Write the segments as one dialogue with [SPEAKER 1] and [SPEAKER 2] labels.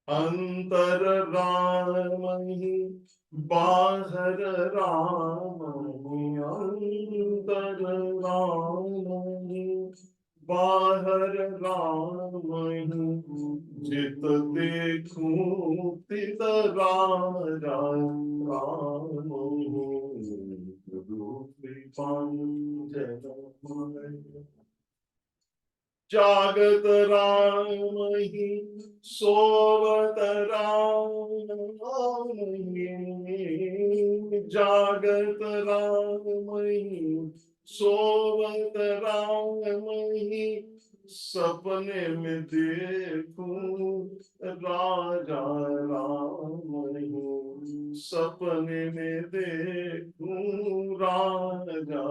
[SPEAKER 1] अंतर राम ही बाहर राम ही, अंतर राम ही बाहर राम ही, जित देखूं तित राम राम राम ही, गुरु कृपांजलि। जागत राम ही सोवत राम ही, जागत राम ही सोवत राम ही, सपने में देखूं राजा राम ही, सपने में देखूं राजा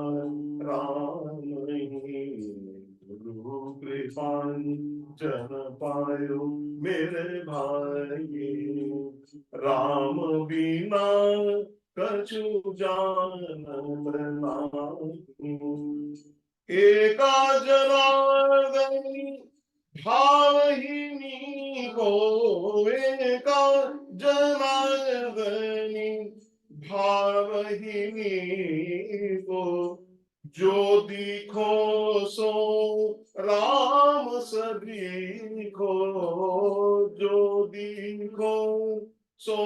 [SPEAKER 1] राम ही, गुरु कृपांजन पायो मेरे भाई, राम बिना कछु जानत नाही, एका जनार्दन भावहीनी को, एका जनार्दनी भावहीनी को, जो दिखो सो राम सभी को, जो दिखो सो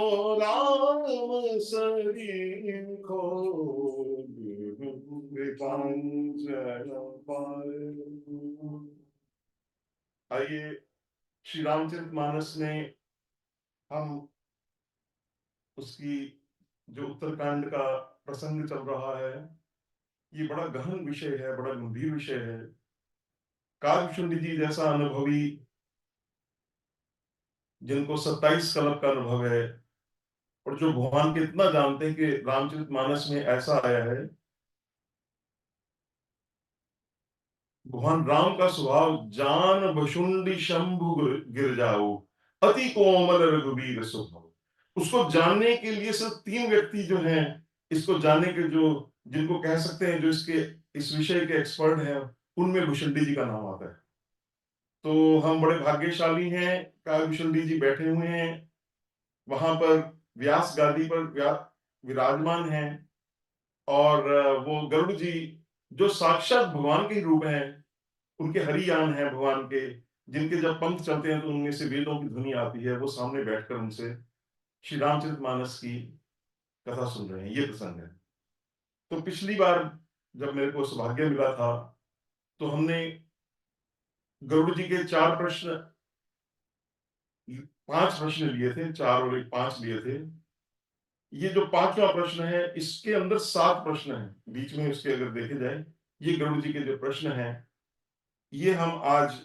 [SPEAKER 1] राम सभी को, कृपांजन पाए। आइए श्री रामचरितमानस में हम उसकी जो उत्तरकांड का प्रसंग चल रहा है, ये बड़ा गहन विषय है, बड़ा गंभीर विषय है। काकभूषुंडी जी जैसा अनुभवी, जिनको 27 कल्प का अनुभव है, और जो भगवान के इतना जानते हैं कि रामचरितमानस में ऐसा आया है, भगवान राम का स्वभाव जान भशुंडी शंभु गिर जाओ, अति कोमल रघुबीर स्वभाव। उसको जानने के लिए सिर्फ 3 व्यक्ति जो हैं, इसको जानने के जो, जिनको कह सकते हैं, जो इसके इस विषय के एक्सपर्ट हैं, उनमें भुषुंडी जी का नाम आता है। तो हम बड़े भाग्यशाली हैं, काकभूषुंडी जी बैठे हुए हैं वहां पर, व्यास गादी पर विराजमान हैं, और वो गरुड़ जी जो साक्षात भगवान के रूप हैं, उनके हरियान है भगवान के, जिनके जब पंख चलते हैं तो उनमें से वेदों की ध्वनि आती है, वो सामने बैठकर उनसे श्री रामचरितमानस की कथा सुन रहे हैं। ये प्रसंग है। तो पिछली बार जब मेरे को सौभाग्य मिला था, तो हमने गरुड़ जी के 4 प्रश्न, 5 प्रश्न लिए थे, 4 और 1 5 लिए थे। ये जो 5वां प्रश्न है, इसके अंदर 7 प्रश्न हैं बीच में उसके, अगर देखे जाए ये गरुड़ जी के जो प्रश्न हैं, ये हम आज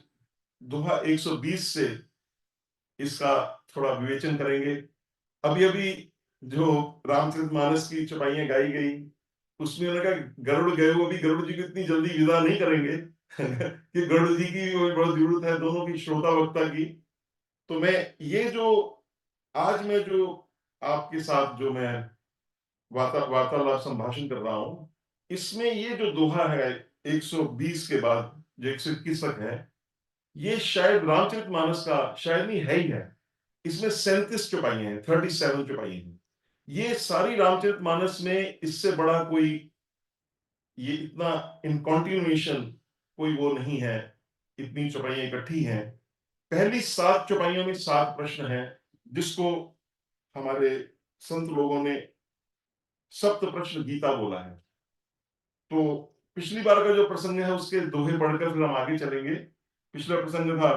[SPEAKER 1] दोहा 120 से इसका थोड़ा विवेचन करेंगे। अभी अभी जो रामचरितमानस की चौपाइयां गाई गई, उसमें उन्होंने कहा गरुड़ गए हो, अभी गरुड़ जी को इतनी जल्दी विदा नहीं करेंगे कि गरुड़ जी की बहुत जरूरत है, दोनों की, श्रोता वक्ता की। तो मैं ये जो आज मैं जो आपके साथ जो मैं वार्तालाप संभाषण कर रहा हूं, इसमें ये जो दोहा है 120 के बाद जो 121 तक है, ये शायद रामचरितमानस का, शायद नहीं है ही है, इसमें 37 चौपाइयां हैं, 37 चौपाइयां हैं। ये सारी रामचरितमानस में इससे बड़ा कोई, ये इतना इन कॉन्टिन्यूएशन कोई वो नहीं है, इतनी चौपाइयां इकट्ठी हैं। पहली 7 चौपाइयों में 7 प्रश्न हैं, जिसको हमारे संत लोगों ने सप्त प्रश्न गीता बोला है। तो पिछली बार का जो प्रसंग है उसके दोहे पढ़कर फिर हम आगे चलेंगे। पिछला प्रसंग था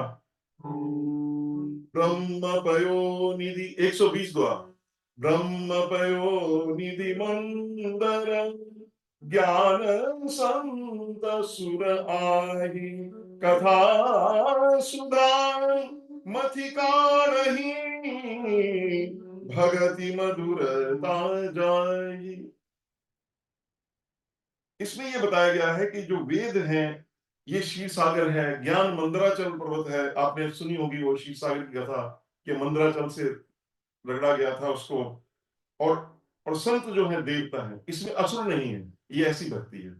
[SPEAKER 1] ब्रह्म पयो निधि, 120 दुआ। ब्रह्म पयो निधि मंदर, ज्ञान संत सुर आहि, कथा सुधा मथिका रही, भगति मधुरता जाई। इसमें यह बताया गया है कि जो वेद हैं, ये क्षीर सागर है, ज्ञान मंदराचल पर्वत है। आपने सुनी होगी वो क्षीर सागर की कथा, कि मंदराचल से रगड़ा गया था उसको। और संत जो है देवता है, इसमें असुर नहीं है, ये ऐसी भक्ति है।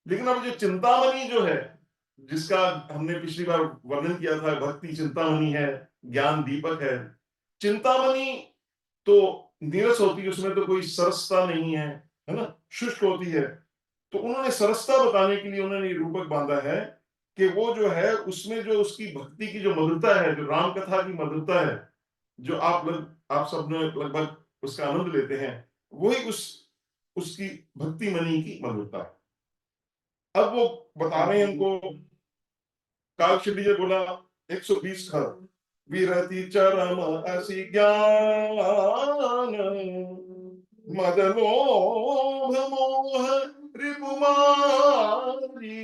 [SPEAKER 1] लेकिन अब जो चिंतामणि जो है, जिसका हमने पिछली बार वर्णन किया था, भक्ति चिंतामणि है, ज्ञान दीपक है, चिंतामणि तो नीरस होती है, उसमें तो कोई सरसता नहीं है ना, शुष्क होती है। तो उन्होंने सरसता बताने के लिए उन्होंने रूपक बांधा है कि वो जो है उसमें जो उसकी भक्ति की जो मधुरता है, जो राम कथा की मधुरता है, जो आप सब ने लगभग उसका आनंद लेते हैं, वही उसकी भक्ति मणि की मधुरता है। अब वो बता रहे हैं उनको, कालखंडी जी बोला 120 खर विरति चरम असी ज्ञान मद लोभ मोह रिपुमारी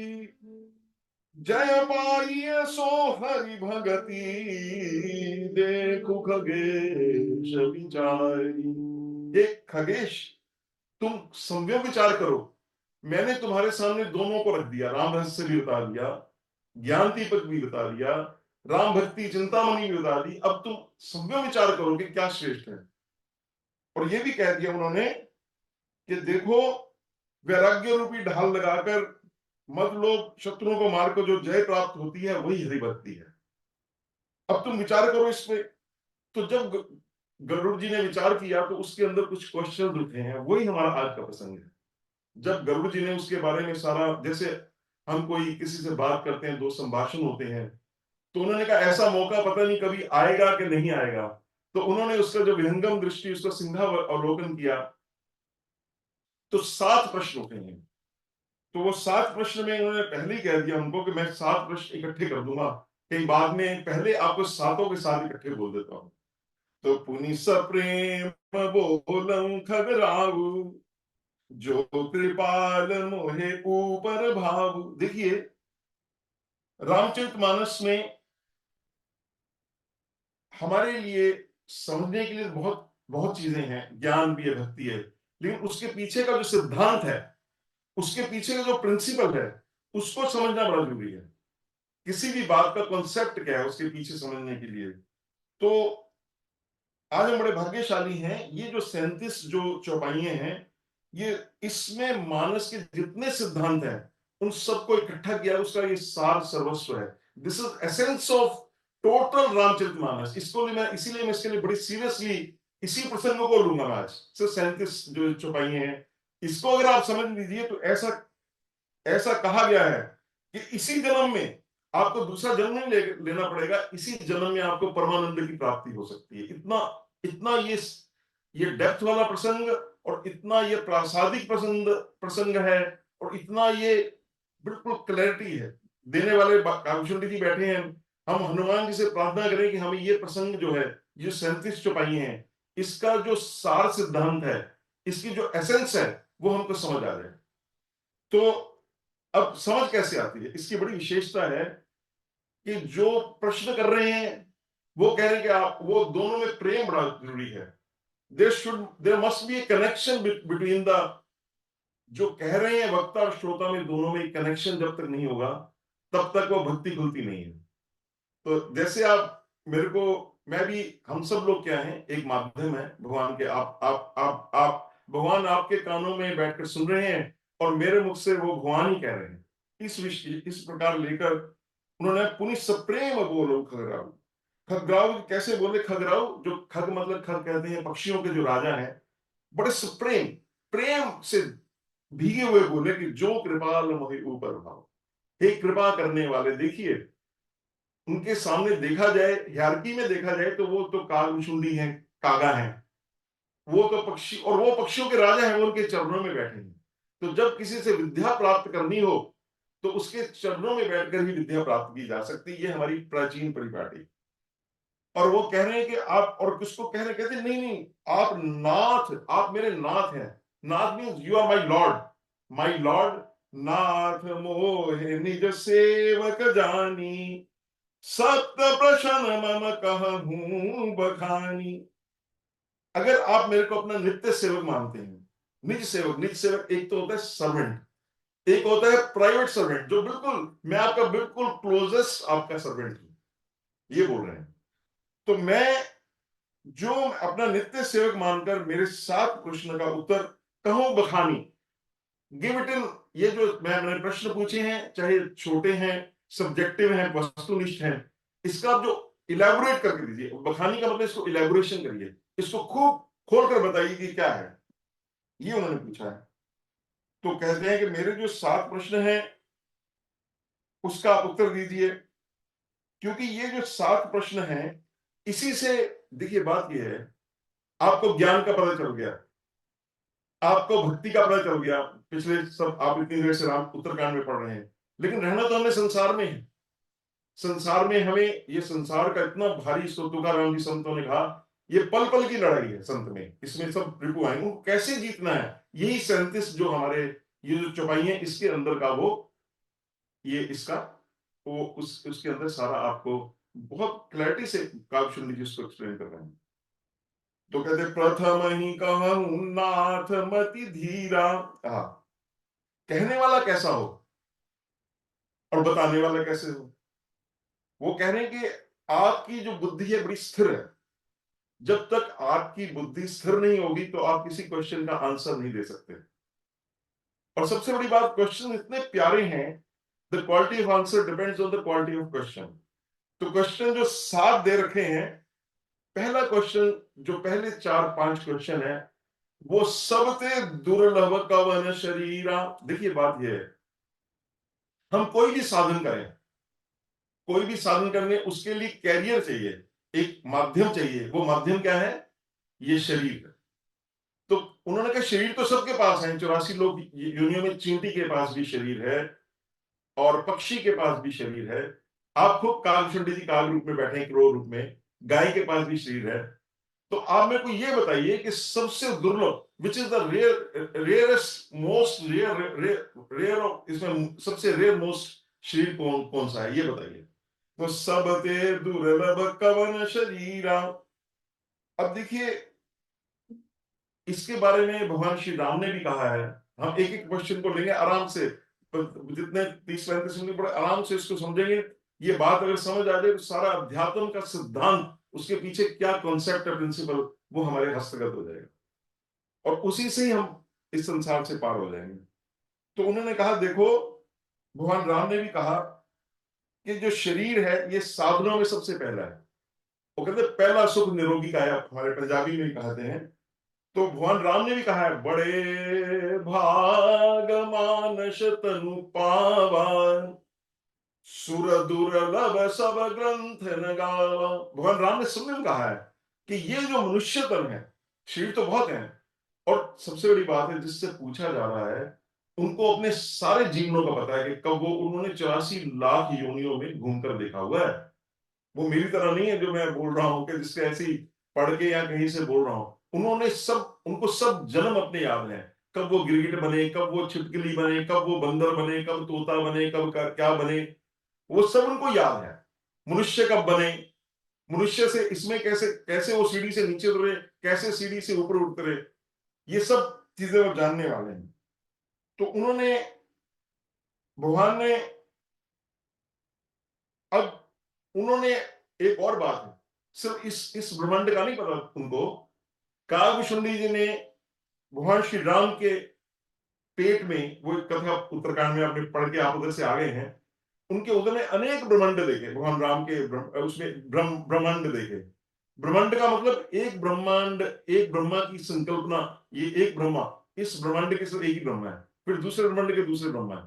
[SPEAKER 1] जय पाइय सो हरि भगति देखु खगेश विचारी। एक खगेश, तुम संव्यम विचार करो, मैंने तुम्हारे सामने दोनों को रख दिया, राम रहस्य भी बता दिया, ज्ञान दीपक भी बता दिया, राम भक्ति चिंतामणि भी बता दी, अब तुम संव्यम विचार करो कि क्या श्रेष्ठ है। और ये भी कह दिया उन्होंने कि देखो, वैराग्य रूपी ढाल लगाकर मत लोग शत्रुओं को मारकर जो जय प्राप्त होती है वही हरि भक्ति है। अब तुम विचार करो इस पे। तो जब गरुड़ जी ने विचार किया तो उसके अंदर कुछ क्वेश्चन उठे हैं, वही हमारा आज का प्रसंग है। जब गरुड़ जी ने उसके बारे में सारा, जैसे हम कोई किसी से बात करते हैं, दो संभाषण होते हैं, तो उन्होंने कहा ऐसा मौका पता नहीं कभी आएगा कि नहीं आएगा। तो उन्होंने उसका जो विहंगम दृष्टि, उसका सिंहावलोकन किया, तो 7 प्रश्न उठे हैं। तो वो 7 प्रश्न में उन्होंने पहले ही कह दिया हमको कि मैं 7 प्रश्न इकट्ठे कर दूंगा, कहीं बाद में पहले आपको सातों के साथ इकट्ठे बोल देता हूं। तो पुनि सप्रेम बोलऊं खगराऊ जो कृपाल मोहे ऊपर भाव। देखिए, रामचरितमानस में हमारे लिए समझने के लिए बहुत बहुत चीजें हैं, ज्ञान भी है, भक्ति है, लेकिन उसके पीछे का जो सिद्धांत है, उसके पीछे का जो प्रिंसिपल है, उसको समझना बड़ा जरूरी है। किसी भी बात का कॉन्सेप्ट क्या है उसके पीछे समझने के लिए। तो आज हम बड़े भाग्यशाली हैं, ये जो 37 जो चौपाइयां हैं, ये इसमें मानस के जितने सिद्धांत हैं उन सबको इकट्ठा किया, उसका ये सार सर्वस्व है। This is essence of total Ramcharitmanas. इसको मैं इसीलिए मैं इसके लिए बड़ी सीरियसली इसी प्रसंग को लूंगा मैं आज। सिर्फ 37 जो चौपाइयां हैं, इसको अगर आप समझ लीजिए तो ऐसा ऐसा कहा गया है कि इसी जन्म में आपको दूसरा जन्म नहीं लेना पड़ेगा, इसी जन्म में आपको परमानंद की प्राप्ति हो सकती है। इतना इतना ये डेप्थ वाला प्रसंग, और इतना ये प्रासादिक प्रसंग प्रसंग है, और इतना ये बिल्कुल क्लैरिटी है देने वाले। कामचंडी जी बैठे हैं, हम हनुमान जी से प्रार्थना करें कि हमें ये प्रसंग जो है, ये 37 चौपाई हैं, इसका जो सार सिद्धांत है, इसकी जो एसेंस है, वो हमको समझ आ जाए। तो अब समझ कैसे आती है, इसकी बड़ी विशेषता है कि जो प्रश्न कर रहे हैं वो कह रहे हैं कि आप, वो दोनों में प्रेम बड़ा जरूरी है। There must be a connection between the, जो कह रहे हैं वक्ता और श्रोता में, दोनों में कनेक्शन जब तक नहीं होगा तब तक वो भक्ति खुलती नहीं है। तो जैसे आप मेरे को, मैं भी, हम सब लोग क्या हैं, एक माध्यम है भगवान के। आप भगवान आपके कानों में बैठकर सुन रहे हैं, और मेरे मुख से वो भगवान ही कह रहे हैं। इस विषय इस प्रकार लेकर उन्होंने पुनि सप्रेम बोलो खगराऊ। खगराऊ कैसे बोले? खगराऊ, जो खग मतलब, खग कहते हैं पक्षियों के जो राजा हैं, बड़े सप्रेम प्रेम से भीगे हुए बोले कि जो कृपाल मोहि ऊपर भाव। हे कृपा करने वाले, देखिए उनके सामने देखा जाए, हियरकी में देखा जाए तो वो तो कागभूषुंडी हैं, कागा हैं, वो तो पक्षी, और वो पक्षियों के राजा हैं, वो उनके चरणों में बैठे हैं। तो जब किसी से विद्या प्राप्त करनी हो तो उसके चरणों में बैठकर ही विद्या प्राप्त की जा सकती है। ये हमारी प्राचीन परिपाटी। और वो कह रहे हैं कि आप, और किसको कह रहे हैं? कहते नहीं नहीं, आप नाथ, आप मेरे नाथ हैं। नाथ means you are my lord, my lord. नाथ मोहे निज सेवक जानी, सत्य प्रश्न मम कहूं बखानी। अगर आप मेरे को अपना नित्य सेवक मानते हैं, निज सेवक एक तो होता है सर्वेंट, एक होता है प्राइवेट सर्वेंट, जो बिल्कुल मैं आपका बिल्कुल क्लोजेस्ट आपका सर्वेंट हूं, ये बोल रहे हैं। तो मैं जो अपना नित्य सेवक मानकर मेरे 7 प्रश्न का उत्तर कहूं बखानी, गिव इट इन, ये जो मैंने प्रश्न पूछे हैं, चाहे छोटे हैं, सब्जेक्टिव हैं, वस्तुनिष्ठ हैं, इसका जो इलेबोरेट करके दीजिए। बखानी का मतलब इसको इलेबोरेशन करिए, इसको खूब खोल कर बताइए कि क्या है, ये उन्होंने पूछा है। तो कहते हैं कि मेरे जो 7 प्रश्न हैं उसका आप उत्तर दीजिए, क्योंकि ये जो 7 प्रश्न हैं इसी से, देखिए बात ये है, आपको ज्ञान का पता चल गया, आपको भक्ति का पता चल गया, पिछले सब आप इतनी देर से राम उत्तरकांड में पढ़ रहे हैं, लेकिन रहना तो हमें संसार में है। संसार में हमें, ये संसार का इतना भारी, इसको तुकाराम जी संतों ने कहा, ये पल पल की लड़ाई है संत में, इसमें सब रिपु आएंगे, उनको कैसे जीतना है, यही 37 जो हमारे ये जो चौपाई है इसके अंदर का वो, ये इसका वो उसके अंदर सारा आपको बहुत क्लैरिटी से काव्य जी उसको एक्सप्लेन कर रहे हैं। तो कहते प्रथम ही कहूं नाथ मति धीरा, कहने वाला कैसा हो और बताने वाला कैसे हो। वो कह रहे हैं कि आपकी जो बुद्धि है बड़ी स्थिर है, जब तक आपकी बुद्धि स्थिर नहीं होगी तो आप किसी क्वेश्चन का आंसर नहीं दे सकते। और सबसे बड़ी बात, क्वेश्चन इतने प्यारे हैं, the quality of answer depends on the quality of question. तो क्वेश्चन जो 7 दे रखे हैं, पहला क्वेश्चन, जो पहले 4-5 क्वेश्चन है, वो सबसे दुर्लभ कवन शरीरा। देखिए बात यह है, हम कोई भी साधन करें, कोई भी साधन करने उसके लिए कैरियर चाहिए, एक माध्यम चाहिए, वो माध्यम क्या है, ये शरीर है। तो उन्होंने कहा शरीर तो सबके पास है, 84 लोग योनियों में, चींटी के पास भी शरीर है और पक्षी के पास भी शरीर है, आप खुद कागभूषण जी काग रूप में बैठे हैं, क्रोध रूप में, गाय के पास भी शरीर है। तो आप मेरे को ये बताइए कि सबसे दुर्लभ, which is the rarest most rare, इसमें सबसे रेयर मोस्ट शरीर कौन कौन सा है, ये बताइए। तो सब ते दुर्लभ कवन शरीरा। अब देखिए, इसके बारे में भगवान श्री राम ने भी कहा है। हम एक एक क्वेश्चन को लेंगे आराम से, जितने 30-35 मिनट बड़े आराम से इसको समझेंगे। ये बात अगर समझ आ जाए तो सारा अध्यात्म का सिद्धांत, उसके पीछे क्या कॉन्सेप्ट है, प्रिंसिपल, वो हमारे हस्तगत हो जाएगा और उसी से ही हम इस संसार से पार हो जाएंगे। तो उन्होंने कहा देखो, भगवान राम ने भी कहा कि जो शरीर है ये साधनों में सबसे पहला है। वो कहते पहला सुख निरोगी काया, हमारे पंजाबी में कहते हैं। तो भगवान राम ने भी कहा है, बड़े भाग मानस तनु पावा, सुर दुर्लभ सब ग्रंथ न गावा। भगवान राम ने सबने कहा है कि ये जो मनुष्य तन है, शरीर तो बहुत है, और सबसे बड़ी बात है जिससे पूछा जा रहा है, उनको अपने सारे जीवनों का पता है कि कब वो, उन्होंने 84 लाख योनियों में घूमकर देखा हुआ है। वो मेरी तरह नहीं है जो मैं बोल रहा हूं कि जिसके ऐसी पढ़ के या कहीं से बोल रहा हूं। उन्होंने सब, उनको सब जन्म अपने याद हैं, कब वो गिरगिट बने, कब वो छिपकली बने, कब वो बंदर बने, कब तोता बने, कब क्या बने, वो सब उनको याद है। मनुष्य कब बने, मनुष्य से इसमें कैसे कैसे वो सीढ़ी से नीचे उतरे, कैसे सीढ़ी से ऊपर उतरे, ये सब चीजें वो जानने वाले हैं। तो उन्होंने, भगवान ने, अब उन्होंने एक और बात है, सिर्फ इस ब्रह्मांड का नहीं पता उनको। काव्यशुंडी जी ने भगवान श्री राम के पेट में, वो एक कथा उत्तरकांड में आपने पढ़ के आप उधर से आ गए हैं, उनके उधर ने अनेक ब्रह्मांड देखे, भगवान राम के उसमें ब्रह्मांड देखे। ब्रह्मांड का मतलब एक ब्रह्मांड, एक ब्रह्मा की संकल्पना, ये एक ब्रह्मा, इस ब्रह्मांड के सिर्फ एक ही ब्रह्मा है, फिर दूसरे ब्रह्मांड के दूसरे ब्रह्मा है,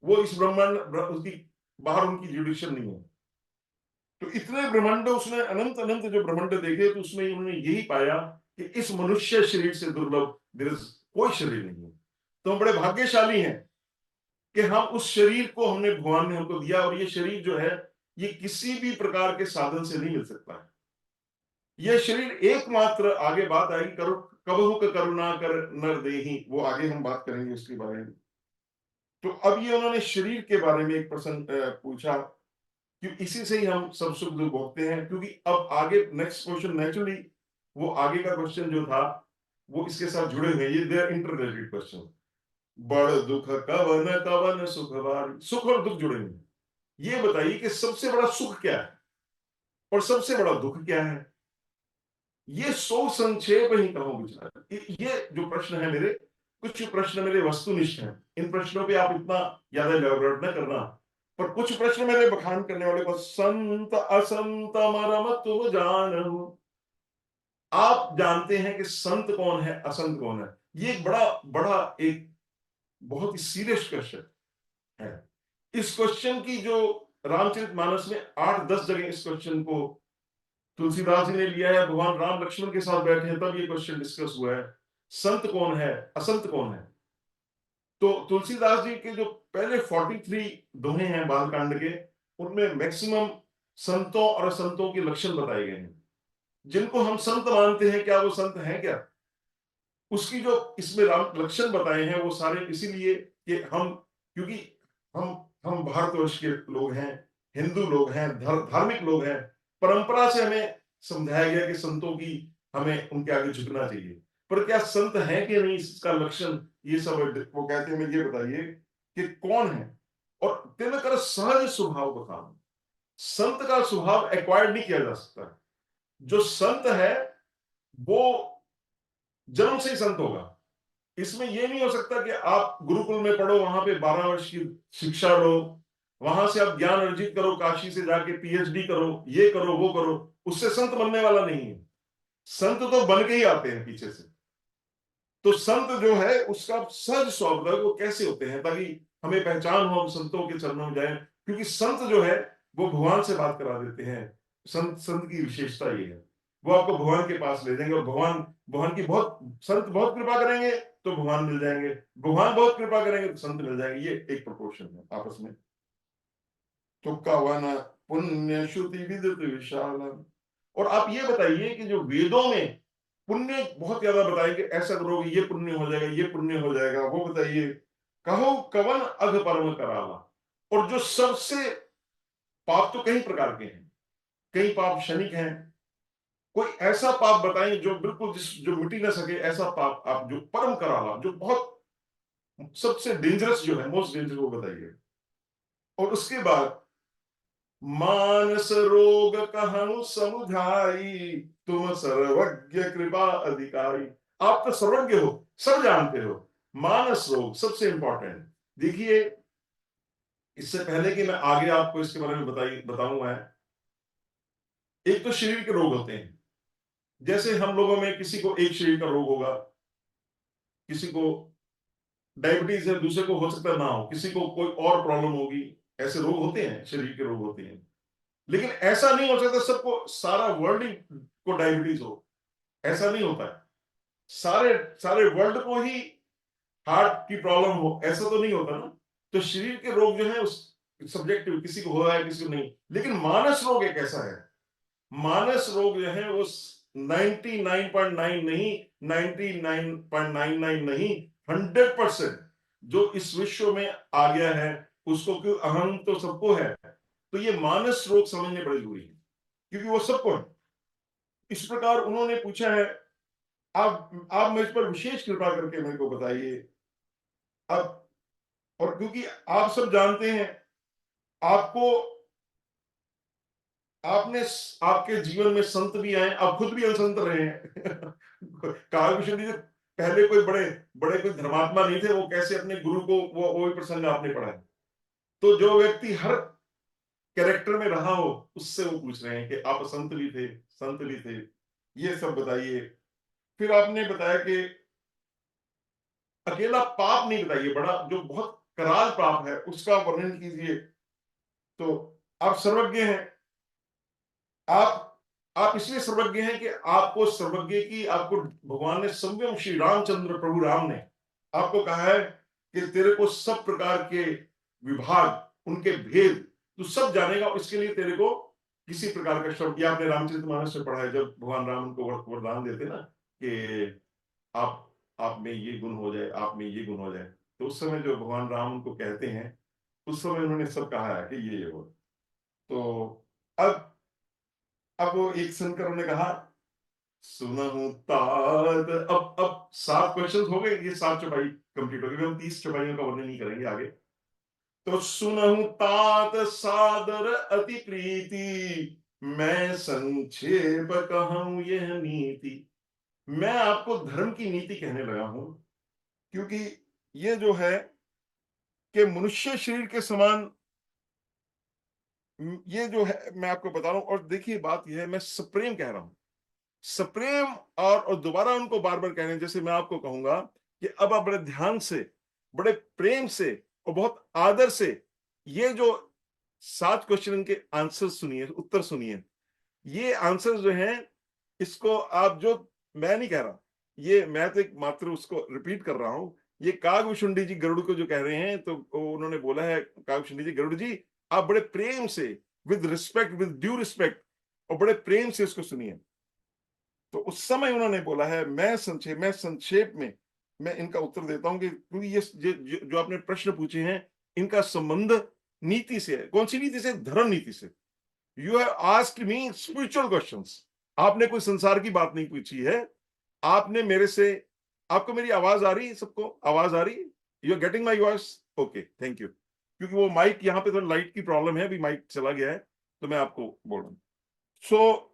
[SPEAKER 1] वो इस ब्रह्मांड उसकी बाहर उनकी जुडिक्शन नहीं है। तो इतने ब्रह्मांड उसने, अनंत अनंत जो ब्रह्मांड देखे, तो उसमें उन्होंने यही पाया कि इस मनुष्य शरीर से दुर्लभ कोई शरीर नहीं है। तो हम बड़े भाग्यशाली हैं कि हम उस शरीर को, हमने, भगवान ने हमको दिया, और ये शरीर जो है ये किसी भी प्रकार के साधन से नहीं मिल सकता है। यह शरीर एकमात्र, आगे बात आएगी, करो कबहुक करुणा कर नर देही, वो आगे हम बात करेंगे उसके बारे में। तो अब ये उन्होंने शरीर के बारे में एक प्रश्न पूछा, कि इसी से ही हम सब सुख दुख भोगते हैं, क्योंकि अब आगे नेक्स्ट क्वेश्चन नेचुरली, वो आगे का क्वेश्चन जो था वो इसके साथ जुड़े हुए, ये दे आर इंटररिलेटेड क्वेश्चन। बड़ दुख कवन कवन सुख बारी, सुख और दुख जुड़े हुए, ये बताइए कि सबसे बड़ा सुख क्या है और सबसे बड़ा दुख क्या है। ये सो संक्षेप ही कहूं विचार, ये जो प्रश्न है मेरे, कुछ प्रश्न मेरे वस्तुनिष्ठ हैं, इन प्रश्नों पे आप इतना ज्यादा elaborate न करना, पर कुछ प्रश्न मेरे बखान करने वाले को, संत असंत मरम तुम जानहु। आप जानते हैं कि संत कौन है, असंत कौन है। ये एक बड़ा बड़ा एक बहुत ही सीरियस क्वेश्चन है। इस क्वेश्चन की जो रामचरितमानस में 8-10 जगह इस क्वेश्चन को तुलसीदास जी ने लिया है, भगवान राम लक्ष्मण के साथ बैठे हैं तब ये क्वेश्चन डिस्कस हुआ है, संत कौन है, असंत कौन है। तो तुलसीदास जी के जो पहले 43 दोहे हैं बालकांड के, उनमें मैक्सिमम संतों और असंतों के लक्षण बताए गए हैं। जिनको हम संत मानते हैं, क्या वो संत हैं क्या, उसकी जो इसमें राम लक्षण बताए हैं वो सारे इसीलिए कि हम, क्योंकि हम हम भारतवर्ष के लोग हैं, हिंदू लोग हैं, धार्मिक लोग हैं। परंपरा से हमें समझाया गया कि संतों की हमें उनके आगे झुकना चाहिए। पर क्या संत है कि नहीं, इसका लक्षण ये सब वो कहते हैं, ये बताइए कि कौन है। और तिनकर सहज स्वभाव बता, संत का स्वभाव एक्वायर्ड नहीं किया जा सकता। जो संत है वो जन्म से ही संत होगा। इसमें यह नहीं हो सकता कि आप गुरुकुल में पढ़ो, वहां पे 12 वर्ष की शिक्षा लो, वहां से आप ज्ञान अर्जित करो, काशी से जाके पीएचडी करो, ये करो वो करो, उससे संत बनने वाला नहीं है। संत तो बन के ही आते हैं पीछे से। तो संत जो है उसका सहज स्वभाव वो कैसे होते हैं, ताकि हमें पहचान हो, हम संतों के चरणों में जाएं। क्योंकि संत जो है वो भगवान से बात करा देते हैं। संत संत की विशेषता ये है, वो आपको भगवान के पास ले जाएंगे। और भगवान भगवान की बहुत, संत बहुत कृपा करेंगे तो भगवान मिल जाएंगे, भगवान बहुत कृपा करेंगे तो संत मिल जाएंगे। ये एक प्रोपोर्शन है आपस में। चुक्का वन पुण्य श्रुति विदित विशाल। और आप ये बताइए कि जो वेदों में पुण्य बहुत ज्यादा बताएंगे, ऐसा करोगे ये पुण्य हो जाएगा, ये पुण्य हो जाएगा, वो बताइए। कहो कवन अघ परम कराला। और जो सबसे, पाप तो कई प्रकार के हैं, कई पाप क्षणिक हैं। कोई ऐसा पाप बताएं जो बिल्कुल जो मिटी ना सके, ऐसा पाप आप जो परम कराला, जो बहुत सबसे डेंजरस जो है, मोस्ट डेंजरस, वो बताइए। और उसके बाद मानस रोग कहूं समुझाई, तुम सर्वज्ञ कृपा अधिकारी। आप तो सर्वज्ञ हो, सब जानते हो। मानस रोग सबसे इंपॉर्टेंट। देखिए, इससे पहले कि मैं आगे आपको इसके बारे में बताऊंगा, एक तो शरीर के रोग होते हैं। जैसे हम लोगों में किसी को एक शरीर का रोग होगा, किसी को डायबिटीज है, दूसरे को हो सकता है ना हो, किसी को कोई और प्रॉब्लम होगी। ऐसे रोग होते हैं, शरीर के रोग होते हैं। लेकिन ऐसा नहीं हो सकता सबको, सारा वर्ल्ड ही को डायबिटीज हो, ऐसा नहीं होता है। सारे सारे वर्ल्ड को ही हार्ट की प्रॉब्लम हो, ऐसा तो नहीं होता ना। तो शरीर के रोग जो है उस सब्जेक्टिव, किसी को हो रहा है किसी को नहीं। लेकिन मानस रोग एक ऐसा है, मानस रोग जो है वो 99.9 नहीं, 99.99 नहीं, 100% जो इस विश्व में आ गया है उसको, क्यों अहम तो सबको है। तो ये मानस रोग समझने बड़े जरूरी है, क्योंकि वो सबको है। इस प्रकार उन्होंने पूछा है, आप मुझ पर विशेष कृपा करके मेरे को बताइए। अब, और क्योंकि आप सब जानते हैं, आपको, आपने, आपके जीवन में संत भी आए, आप खुद भी असंत रहे हैं। कालभूषण जी पहले कोई बड़े बड़े कोई धर्मात्मा नहीं थे, वो कैसे अपने गुरु को, वो प्रसंग आपने पढ़ा है। तो जो व्यक्ति हर कैरेक्टर में रहा हो, उससे वो पूछ रहे हैं कि आप संत भी थे, संत भी थे, ये सब बताइए। फिर आपने बताया कि अकेला पाप नहीं बताइए, बड़ा जो बहुत कराल पाप है उसका वर्णन कीजिए। तो आप सर्वज्ञ हैं, आप आप इसलिए सर्वज्ञ हैं कि आपको सर्वज्ञ की, आपको भगवान ने, स्वयं श्री रामचंद्र प्रभु राम ने आपको कहा है कि तेरे को सब प्रकार के विभाग, उनके भेद तू सब जानेगा। और इसके लिए तेरे को किसी प्रकार का शब्द, या आपने रामचरितमानस में पढ़ा है, जब भगवान राम उनको वरदान देते ना कि आप में ये गुण हो जाए, आप में ये गुण हो जाए, तो उस समय जो भगवान राम उनको कहते हैं, उस समय उन्होंने सब कहा है कि ये हो। तो अब वो एक सुनकर उन्होंने कहा, सुनहु तात। अब 7 क्वेश्चन हो गए, ये 7 चौपाई कंप्लीट हो गई। हम 30 चौपाइयों का वर्णन नहीं करेंगे आगे। तो सुनहु तात सादर अति प्रीति, मैं संक्षेप कहूं यह नीति। मैं आपको धर्म की नीति कहने लगा हूं, क्योंकि ये जो है कि मनुष्य शरीर के समान ये जो है मैं आपको बता रहा हूं, और देखिए बात ये है, मैं सप्रेम कह रहा हूं, सप्रेम, और दोबारा उनको बार बार कहने, जैसे मैं आपको कहूंगा कि अब आप बड़े ध्यान से, बड़े प्रेम से और बहुत आदर से ये जो 7 क्वेश्चन के आंसर सुनिए, उत्तर सुनिए। ये आंसर जो हैं, इसको आप जो, मैं नहीं कह रहा, ये मैं तो एक मात्र उसको रिपीट कर रहा हूं। ये कागभूषुंडी जी गरुड़ को जो कह रहे हैं, तो उन्होंने बोला है, कागभूषुंडी जी, गरुड़ जी आप बड़े प्रेम से, with respect, with due respect, और बड़े प्रेम से इसको सुनिए। तो उस समय उन्होंने बोला है, मैं संक्षेप में मैं इनका उत्तर देता हूं कि क्योंकि ये जो आपने प्रश्न पूछे हैं, इनका संबंध नीति से है। कौन सी नीति से? धर्म नीति से। You have asked me spiritual questions. आपने कोई संसार की बात नहीं पूछी है, आपने मेरे से, आपको मेरी आवाज आ रही है? सबको आवाज आ रही है? You are getting my voice? Okay, thank you. क्योंकि वो माइक यहाँ पे थोड़ा लाइट की प्रॉब्लम है, अभी माइक चला गया है, तो मैं आपको बोल रहा हूं। सो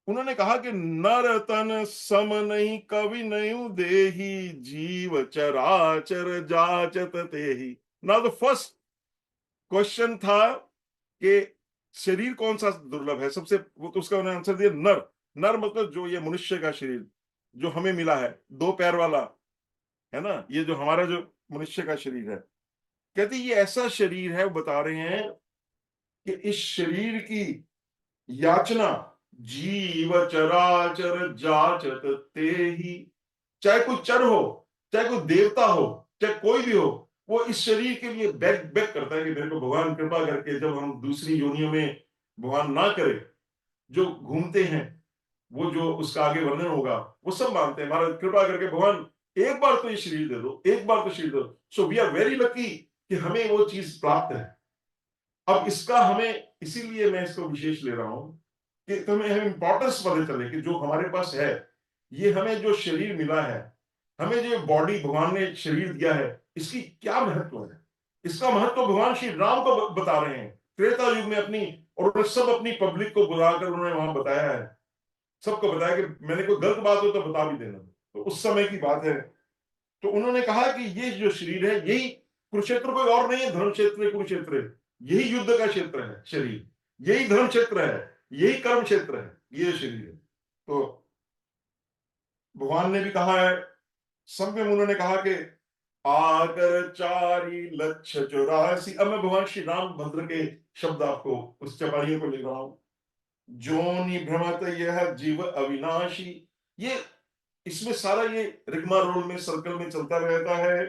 [SPEAKER 1] उन्होंने कहा कि नर तन सम नहीं कवि नहीं देही, जीव चराचर जाचत तेही। नाउ द फर्स्ट क्वेश्चन था कि शरीर कौन सा दुर्लभ है सबसे, वो तो उसका उन्होंने आंसर दिया नर। नर मतलब जो ये मनुष्य का शरीर जो हमें मिला है, 2 पैर वाला, है ना, ये जो हमारा जो मनुष्य का शरीर है, कहते ये ऐसा शरीर है, वो बता रहे हैं कि इस शरीर की याचना जीव चराचर जाचत ते ही। चाहे कोई चर हो, चाहे कोई देवता हो, चाहे कोई भी हो, वो इस शरीर के लिए बेग बेग करता है कि मेरे को भगवान कृपा करके, जब हम दूसरी योनियों में, भगवान ना करे, जो घूमते हैं, वो जो उसका आगे वर्णन होगा, वो सब मानते हैं महाराज कृपा करके भगवान एक बार तो ये शरीर दे दो, एक बार तो शरीर दो। So we are very lucky कि हमें वो चीज प्राप्त है। अब इसका हमें, इसीलिए मैं इसको विशेष ले रहा हूं कि तुम्हें हमें इंपॉर्टेंस पता चले कि जो हमारे पास है, ये हमें जो शरीर मिला है, हमें जो बॉडी भगवान ने शरीर दिया है, इसकी क्या महत्व है। इसका महत्व भगवान श्री राम को बता रहे हैं त्रेता युग में अपनी, और उन्होंने सब अपनी पब्लिक को बुलाकर उन्होंने वहां बताया है, सबको बताया कि मैंने कोई गलत बात हो तो बता भी देना। तो उस समय की बात है। तो उन्होंने कहा कि ये जो शरीर है, यही कुरुक्षेत्र कोई और नहीं है, धर्म क्षेत्र है, कुरुक्षेत्र है, यही युद्ध का क्षेत्र है शरीर, यही धर्म क्षेत्र है, यही कर्म क्षेत्र है, ये शरीर है। तो भगवान ने भी कहा है, सब में उन्होंने कहा कि आकर चारी लक्ष 84। अब मैं भगवान श्री रामभद्र के शब्द आपको उस चपारियों को लिख रहा हूं। जोनि भ्रमत यह जीव अविनाशी। ये, इसमें सारा ये रिग्मारोल में, सर्कल में चलता रहता है,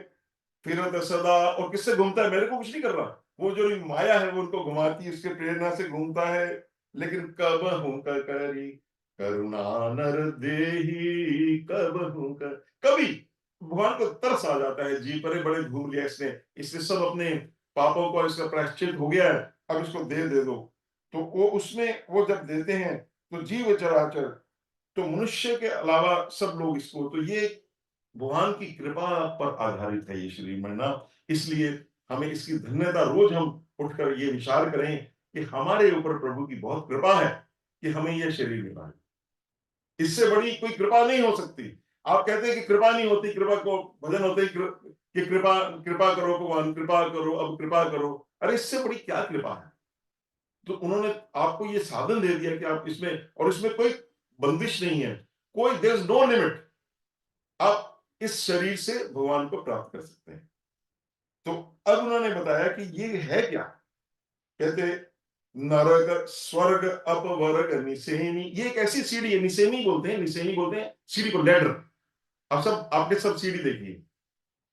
[SPEAKER 1] फिरत सदा, और किससे घूमता है? मेरे को कुछ नहीं कर रहा, वो जो माया है वो उनको घुमाती है, उसके प्रेरणा से घूमता है। लेकिन कब हूं करी करुणा नर देही, कब हूं कभी भगवान को तरस आ जाता है, जी परे बड़े घूम लिया इसने, इसने सब अपने पापों को, इसका प्रायश्चित हो गया है, अब इसको दे दो। तो वो उसमें वो जब देते हैं, तो जीव चराचर, तो मनुष्य के अलावा सब लोग इसको, तो ये भगवान की कृपा पर आधारित है ये शरीर मरना। इसलिए हमें इसकी धन्यता, रोज हम उठकर ये विचार करें कि हमारे ऊपर प्रभु की बहुत कृपा है कि हमें यह शरीर मिला है। इससे बड़ी कोई कृपा नहीं हो सकती। आप कहते हैं कि कृपा नहीं होती, कृपा को भजन होते कि कृपा कृपा करो भगवान, कृपा करो, अब कृपा करो। अरे इससे बड़ी क्या कृपा है। तो उन्होंने आपको ये साधन दे दिया कि आप इसमें, और इसमें कोई बंदिश नहीं है, कोई देयर इज नो लिमिट। आप इस शरीर से भगवान को प्राप्त कर सकते हैं। तो अब उन्होंने बताया कि ये है क्या। कहते नरक स्वर्ग अपवर्ग निसेनी, ये एक ऐसी सीढ़ी है, निसेनी बोलते हैं, निसेनी बोलते हैं सीढ़ी को, लेडर। अब सब आपने सब सीढ़ी देखी,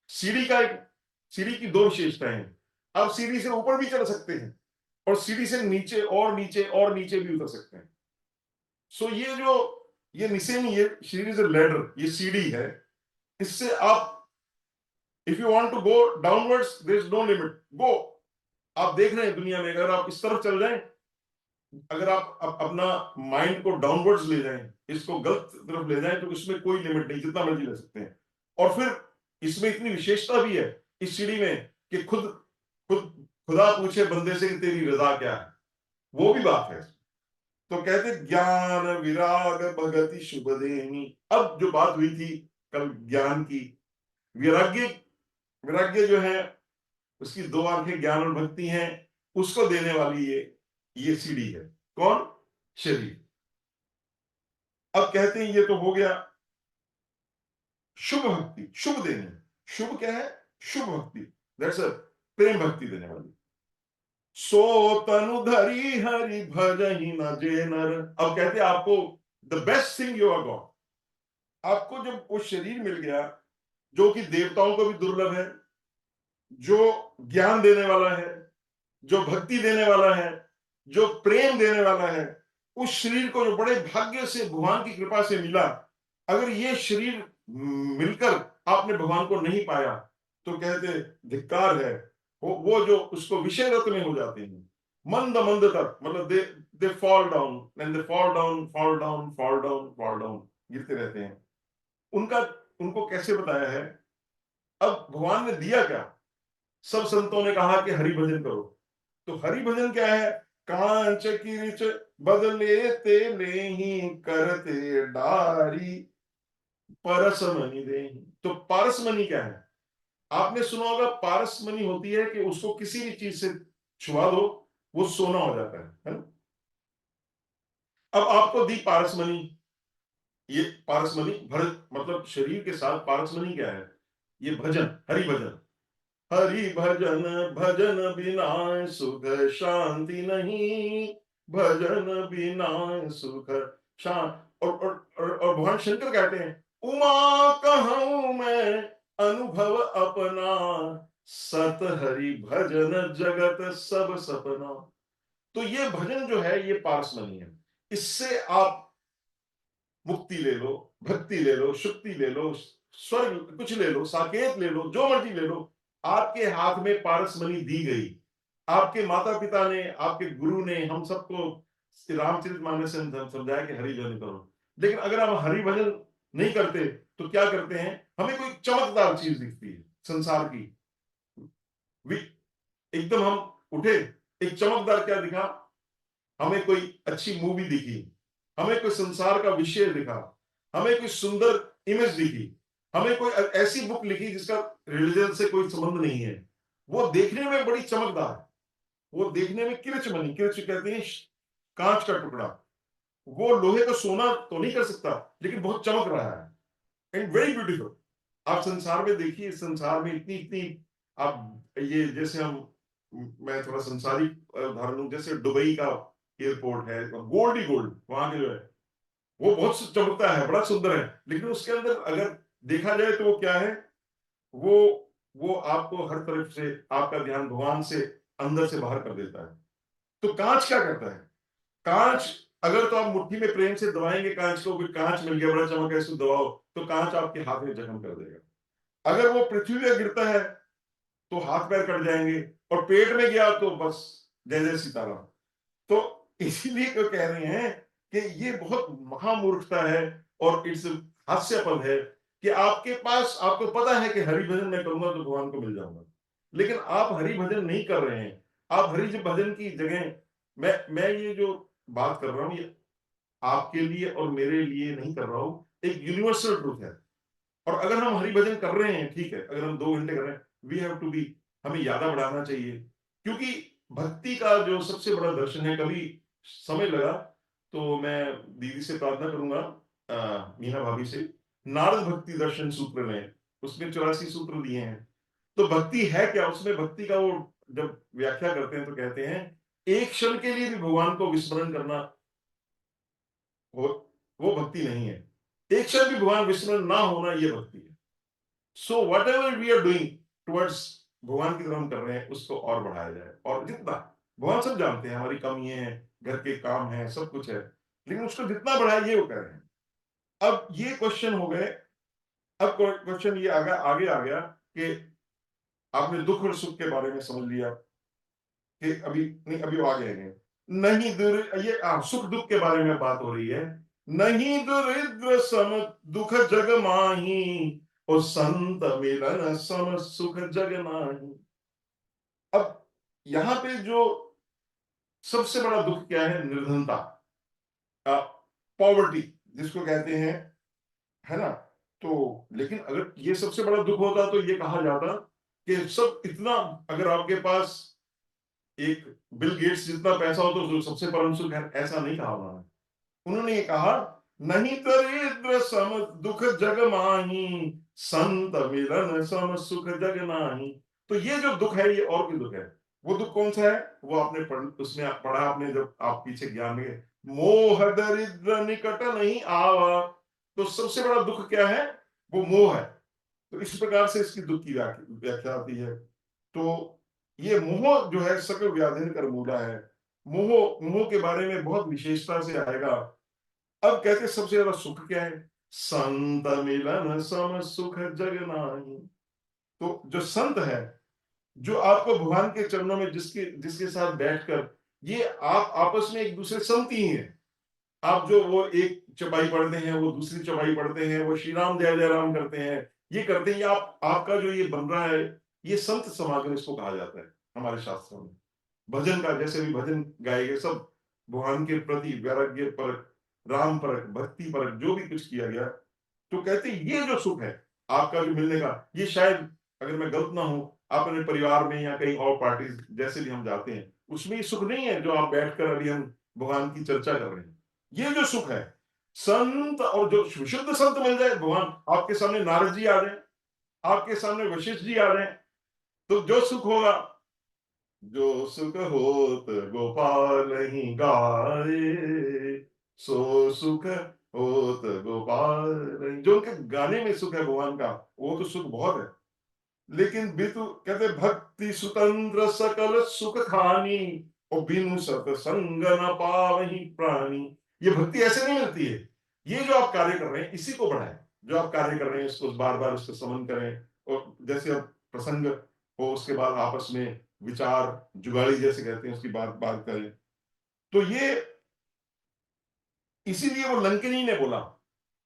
[SPEAKER 1] सीढ़ी का एक, सीढ़ी की 2 विशेषताएं हैं। आप सीढ़ी से ऊपर भी चढ़ सकते हैं, और सीढ़ी से नीचे और नीचे और नीचे भी उतर सकते हैं। सो ये जो, ये निसेनी, ये सीढ़ी से लेडर, ये सीढ़ी है। इससे आप, if you want to go downwards, there is no limit, go. आप देख रहे हैं दुनिया में, अगर आप इस तरफ चल जाएं, अगर आप अपना माइंड को डाउनवर्ड्स ले जाएं, इसको गलत तरफ ले जाएं, तो इसमें कोई लिमिट नहीं, जितना मर्जी ले सकते हैं। और फिर इसमें इतनी विशेषता भी है इस सीढ़ी में कि खुद खुद खुदा पूछे बंदे से कि तेरी रजा क्या है, वो भी बात है। तो कहते ज्ञान विराग भगति शुभ देनी। अब जो बात हुई थी कल ज्ञान की, वैराग्य, वैराग्य जो है उसकी 2 आंखें ज्ञान और भक्ति हैं। उसको देने वाली ये सीढ़ी है। कौन? शरीर। अब कहते हैं ये तो हो गया शुभ भक्ति, शुभ देने। शुभ क्या है? शुभ भक्ति, दैट्स अ प्रेम भक्ति देने वाली। सो तनु धरी हरि भजहि न जे नर। अब कहते हैं आपको the best thing you are got, आपको जब वो शरीर मिल गया जो कि देवताओं को भी दुर्लभ है, जो ज्ञान देने वाला है, जो भक्ति देने वाला है, जो प्रेम देने वाला है, उस शरीर को जो बड़े भाग्य से भगवान की कृपा से मिला, अगर ये शरीर मिलकर आपने भगवान को नहीं पाया तो कहते धिक्कार है। वो जो उसको विषय रत में हो जाते हैं, मंद मंद तक, मतलब they fall down and they fall down, fall down, fall down, fall down, गिरते रहते हैं। उनका उनको कैसे बताया है? अब भगवान ने दिया क्या? सब संतों ने कहा कि हरि भजन करो। तो हरि भजन क्या है? कांच किरिच बदले ते नहीं करते डारी परसमणि दे। तो पारसमणि क्या है? आपने सुना होगा पारसमणि होती है कि उसको किसी भी चीज से छुआ दो वो सोना हो जाता है ना? अब आपको दी पारसमणि, ये पारसमणि भर, मतलब शरीर के साथ पारसमणि क्या है? ये भजन, हरि भजन। हरि भजन भजन बिना सुख शांति नहीं, भजन बिना सुख शांति। और भगवान शंकर कहते हैं उमा कहूं मैं अनुभव अपना, सत हरि भजन जगत सब सपना। तो ये भजन जो है ये पारसमणि है। इससे आप मुक्ति ले लो, भक्ति ले लो, शुक्ति ले लो, स्वर्ग कुछ ले लो, साकेत ले लो, जो मर्जी ले लो, आपके हाथ में पारसमणि दी गई। आपके माता पिता ने, आपके गुरु ने, हम सबको रामचरितमानस से समझाया कि हरि भजन करो। लेकिन अगर हम हरि भजन नहीं करते तो क्या करते हैं? हमें कोई चमकदार चीज दिखती है संसार की, एकदम हम उठे, एक चमकदार क्या दिखा? हमें कोई अच्छी मूवी दिखी, हमें कोई संसार का विषय दिखा, हमें कोई सुंदर इमेज दिखी, हमें कोई ऐसी बुक लिखी जिसका रिलीजन से कोई संबंध नहीं है, वो देखने में बड़ी चमकदार है, वो देखने में किरच बनी, किरच कहते हैं कांच का टुकड़ा, वो लोहे को सोना तो नहीं कर सकता लेकिन बहुत चमक रहा है एंड वेरी ब्यूटीफुल। आप संसार में देखिए, संसार में इतनी इतनी, आप ये जैसे हम, मैं थोड़ा संसारिक उदाहरण लूं, जैसे दुबई का एयरपोर्ट है, गोल्ड ही गोल्ड वहां के जो है वो बहुत चमकता है, बड़ा सुंदर है, लेकिन उसके अंदर अगर देखा जाए तो वो क्या है? वो वो आपको हर तरफ से आपका ध्यान भगवान से अंदर से बाहर कर देता है। तो कांच क्या करता है? कांच अगर तो आप मुट्ठी में प्रेम से दबाएंगे कांच को, कांच मिल गया बड़ा चमक है इसको दबाओ, तो कांच आपके हाथ में जख्म कर देगा। अगर वो पृथ्वी पे गिरता है तो हाथ पैर कट जाएंगे, और पेट में गया तो बस जय जय सीताराम। तो इसीलिए क्यों कह रहे हैं कि ये बहुत महामूर्खता है और इट्स हास्यास्पद है कि आपके पास, आपको पता है कि हरि भजन मैं करूंगा तो भगवान को मिल जाऊंगा, लेकिन आप हरि भजन नहीं कर रहे हैं। आप हरि भजन की जगह, मैं ये जो बात कर रहा हूं ये आपके लिए और मेरे लिए नहीं कर रहा हूं, एक यूनिवर्सल ट्रूथ है। और अगर हम हरि भजन कर रहे हैं, ठीक है, अगर हम 2 घंटे कर रहे हैं, वी हैव टू बी, हमें ज्यादा बढ़ाना चाहिए, क्योंकि भक्ति का जो सबसे बड़ा दर्शन है, कभी समय लगा तो मैं दीदी से प्रार्थना करूंगा, मीना भाभी से, नारद भक्ति दर्शन सूत्र में, उसमें 84 सूत्र दिए हैं। तो भक्ति है क्या? उसमें भक्ति का वो जब व्याख्या करते हैं तो कहते हैं एक क्षण के लिए भी भगवान को विस्मरण करना वो वो भक्ति नहीं है। एक क्षण भी भगवान विस्मरण ना होना ये भक्ति है। So whatever we are doing towards भगवान की तरफ हम कर रहे हैं, उसको और बढ़ाया जाए, और जितना भगवान सब जानते हैं हमारी कमी है, घर के काम है, सब कुछ है, लेकिन उसको जितना बढ़ाए ये वो कह रहे हैं। अब ये क्वेश्चन हो गए। अब क्वेश्चन ये आगे आ गया कि आपने दुख और सुख के बारे में समझ लिया कि अभी नहीं, अभी आगे है नहीं दूर, ये सुख दुख के बारे में बात हो रही है। नहीं दुरिद्र सम दुख जग माही, और संत मिलन सम सुख जग नाही। अब यहां पे जो सबसे बड़ा दुख क्या है? निर्धनता, पॉवर्टी जिसको कहते हैं, है ना? तो लेकिन अगर ये सबसे बड़ा दुख होता तो ये कहा जाता कि सब इतना, अगर आपके पास एक बिल गेट्स जितना पैसा हो तो जो सबसे परम सुख है, ऐसा नहीं कहा उन्होंने। उन्होंने ये कहा, नहीं दरिद्र सम दुख जग माही, संत मिलन सम सुख जग नाही। तो ये जो दुख है ये और भी दुख है। वो दुख कौन सा है? वो आपने उसमें आप पढ़ा, आपने जब आप पीछे ज्ञान में, मोह दरिद्र निकट नहीं आवा। तो सबसे बड़ा दुख क्या है? वो मोह है। तो इस प्रकार से इसकी दुख की व्याख्या आती है। तो ये मोह जो है सकल व्याधिन कर मूला है। मोह, मोह के बारे में बहुत विशेषता से आएगा। अब कहते सबसे ज्यादा सुख क्या है? संत मिलन सम सुख जग नाही। तो जो संत है, जो आपको भगवान के चरणों में जिसके जिसके साथ बैठकर, ये आप आपस में एक दूसरे संत ही हैं। आप जो वो एक चौपाई पढ़ते हैं, वो दूसरी चौपाई पढ़ते हैं, वो श्री राम जय जय राम करते हैं, ये करते हैं, ये आप आपका जो ये बन रहा है, ये संत समागम इसको कहा जाता है हमारे शास्त्रों में। भजन का, जैसे भी भजन गाए गए सब भगवान के प्रति वैराग्य परक, राम परक, भक्ति परक जो भी कुछ किया गया, तो कहते ये जो सुख है आपका जो मिलने का, ये शायद, अगर मैं गलत ना हूं, आप अपने परिवार में या कहीं और पार्टीज जैसे भी हम जाते हैं, उसमें ये सुख नहीं है जो आप बैठकर अभी हम भगवान की चर्चा कर रहे हैं। ये जो सुख है संत, और जो शुद्ध संत मिल जाए, भगवान आपके सामने नारद जी आ जाए, आपके सामने वशिष्ठ जी आ जाए, तो जो सुख होगा, जो सुख होत गोपाल ही गाए, सो सुख होत गोपाल ही। जो उनके गाने में सुख है भगवान का, वो तो सुख बहुत है। लेकिन बितु कहते भक्ति स्वतंत्र सकल सुख खानी, और बिनु सतसंग न पावहि प्राणी। ये भक्ति ऐसे नहीं मिलती है। ये जो आप कार्य कर रहे हैं इसी को बढ़ाएं। जो आप कार्य कर रहे हैं इसको बार बार उसका समन करें, और जैसे अब प्रसंग हो उसके बाद आपस में विचार जुगाड़ी जैसे कहते हैं उसकी बात बात करें। तो ये इसीलिए वो लंकिनी ने बोला,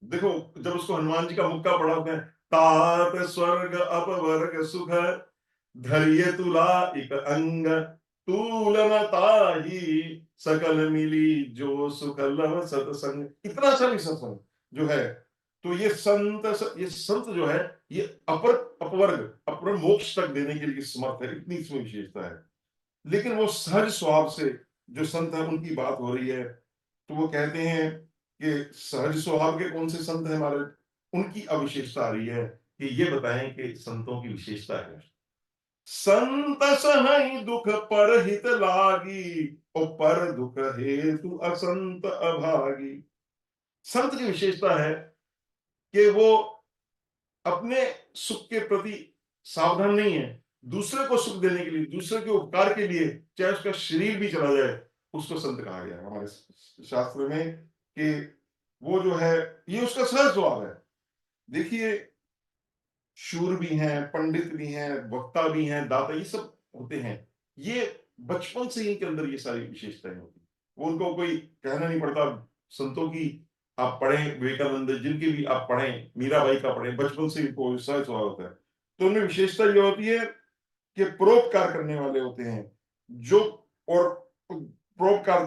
[SPEAKER 1] देखो जब उसको हनुमान जी का मुक्का पड़ा होता है, तात स्वर्ग अपवर्ग सुख धैर्य तुला एक अंग, तूलन ताही सकल मिली जो सुख लव सतसंग। इतना सा भी सत्संग जो है, तो ये संत जो है, ये अपर अपवर्ग अपर मोक्ष तक देने के लिए समर्थ है, इतनी इसमें विशेषता है। लेकिन वो सहज स्वभाव से जो संत है उनकी बात हो रही है, तो वो कहते हैं कि सहज स्वभाव के कौन से संत है हमारे, उनकी अविशेषता आ रही है कि ये बताएं कि संतों की विशेषता है। संत सनहि दुख पर हित लागी, और पर दुख हेतु असंत अभागी। संत की विशेषता है कि वो अपने सुख के प्रति सावधान नहीं है, दूसरे को सुख देने के लिए, दूसरे के उपकार के लिए, चाहे उसका शरीर भी चला जाए, उसको संत कहा गया है हमारे शास्त्र में। कि वो जो है, ये उसका सहज स्वभाव है। देखिए शूर भी हैं, पंडित भी हैं, वक्ता भी हैं, दाता, ये सब होते हैं। ये बचपन से इनके अंदर ये सारी विशेषताएं होती हैं। वो उनको कोई कहना नहीं पड़ता। संतों की आप पढ़ें, विवेकानंद जिनकी भी आप पढ़ें, मीराबाई का पढ़ें, बचपन से इनको सहज स्वभाव होता है। तो उनमें विशेषता ये होती है कि परोपकार करने वाले होते हैं जो, और परोपकार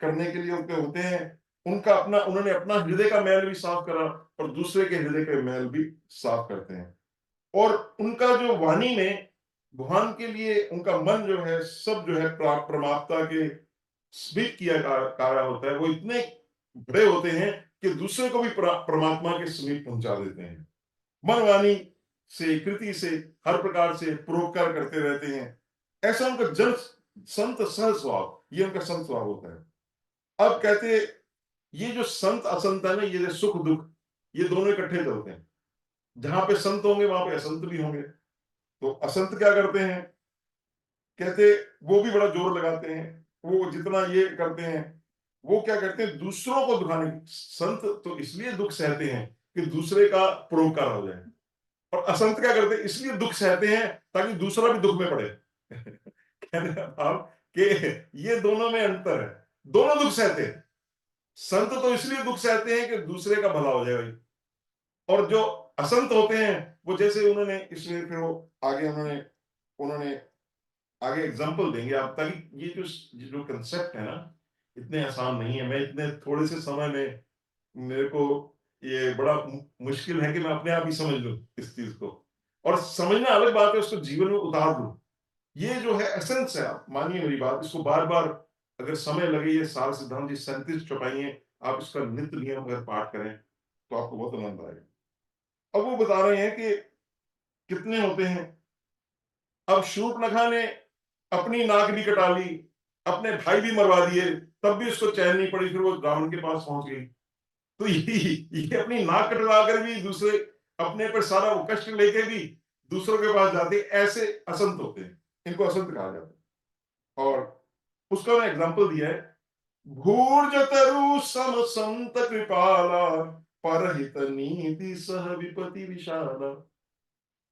[SPEAKER 1] करने के लिए उनके होते हैं, उनका अपना, उन्होंने अपना हृदय का मैल भी साफ करा और दूसरे के हृदय के मैल भी साफ करते हैं। और उनका जो वाणी में भगवान के लिए उनका मन जो है सब जो है परमात्मा के स्मित किया कार्य होता है। वो इतने बड़े होते हैं कि दूसरे को भी परमात्मा के समीप पहुंचा देते हैं। मन वाणी से, कृति से, हर प्रकार से परोपकार करते रहते हैं। ऐसा उनका जन संत सहज स्वभाव, ये उनका संत स्वभाव होता है। अब कहते ये जो संत असंत है ना, ये जो सुख दुख, ये दोनों इकट्ठे चलते हैं। जहां पे संत होंगे वहां पे असंत भी होंगे। तो असंत क्या करते हैं? कहते वो भी बड़ा जोर लगाते हैं, वो जितना ये करते हैं, वो क्या करते हैं दूसरों को दुखाने। संत तो इसलिए दुख सहते हैं कि दूसरे का परोपकार हो जाए, और असंत क्या करते हैं इसलिए दुख सहते हैं ताकि दूसरा भी दुख में पड़े। कहने का भाव कि ये दोनों में अंतर है। दोनों दुख सहते हैं। संत तो इसलिए दुख सहते हैं कि दूसरे का भला हो जाए भाई, और जो असंत होते हैं वो, जैसे उन्होंने इसमें फिर वो आगे उन्होंने उन्होंने आगे एग्जांपल देंगे आप, ताकि ये जो कंसेप्ट है ना, इतने आसान नहीं है। मैं इतने थोड़े से समय में, मेरे को ये बड़ा मुश्किल है कि मैं अपने आप ही समझ लूं इस चीज को। और समझना अलग बात है, उसको जीवन में उतार दूं। ये जो है एसेंस है, आप मानिए मेरी बात, इसको बार बार अगर समय लगे, ये सार सिद्धांत जी 37 चौपाइयां आप इसका नित्य नियम अगर पाठ करें तो आपको बहुत आनंद आएगा। अब वो बता रहे हैं कि कितने होते हैं। अब शूर्पणखा ने अपनी नाक भी कटा ली, अपने भाई भी मरवा दिए, तब भी उसको चैन नहीं पड़ी, फिर वो रावण के पास पहुंच गई। तो ये अपनी नाक कटवा कर भी दूसरे अपने पर सारा वो कष्ट लेके भी दूसरों के पास जाते, ऐसे असंत होते हैं, इनको असंत कहा जाता है। और उसका मैं एग्जांपल दिया है, भूर्ज तरु सम संत कृपाला, परहित नीति सह विपति विशाला।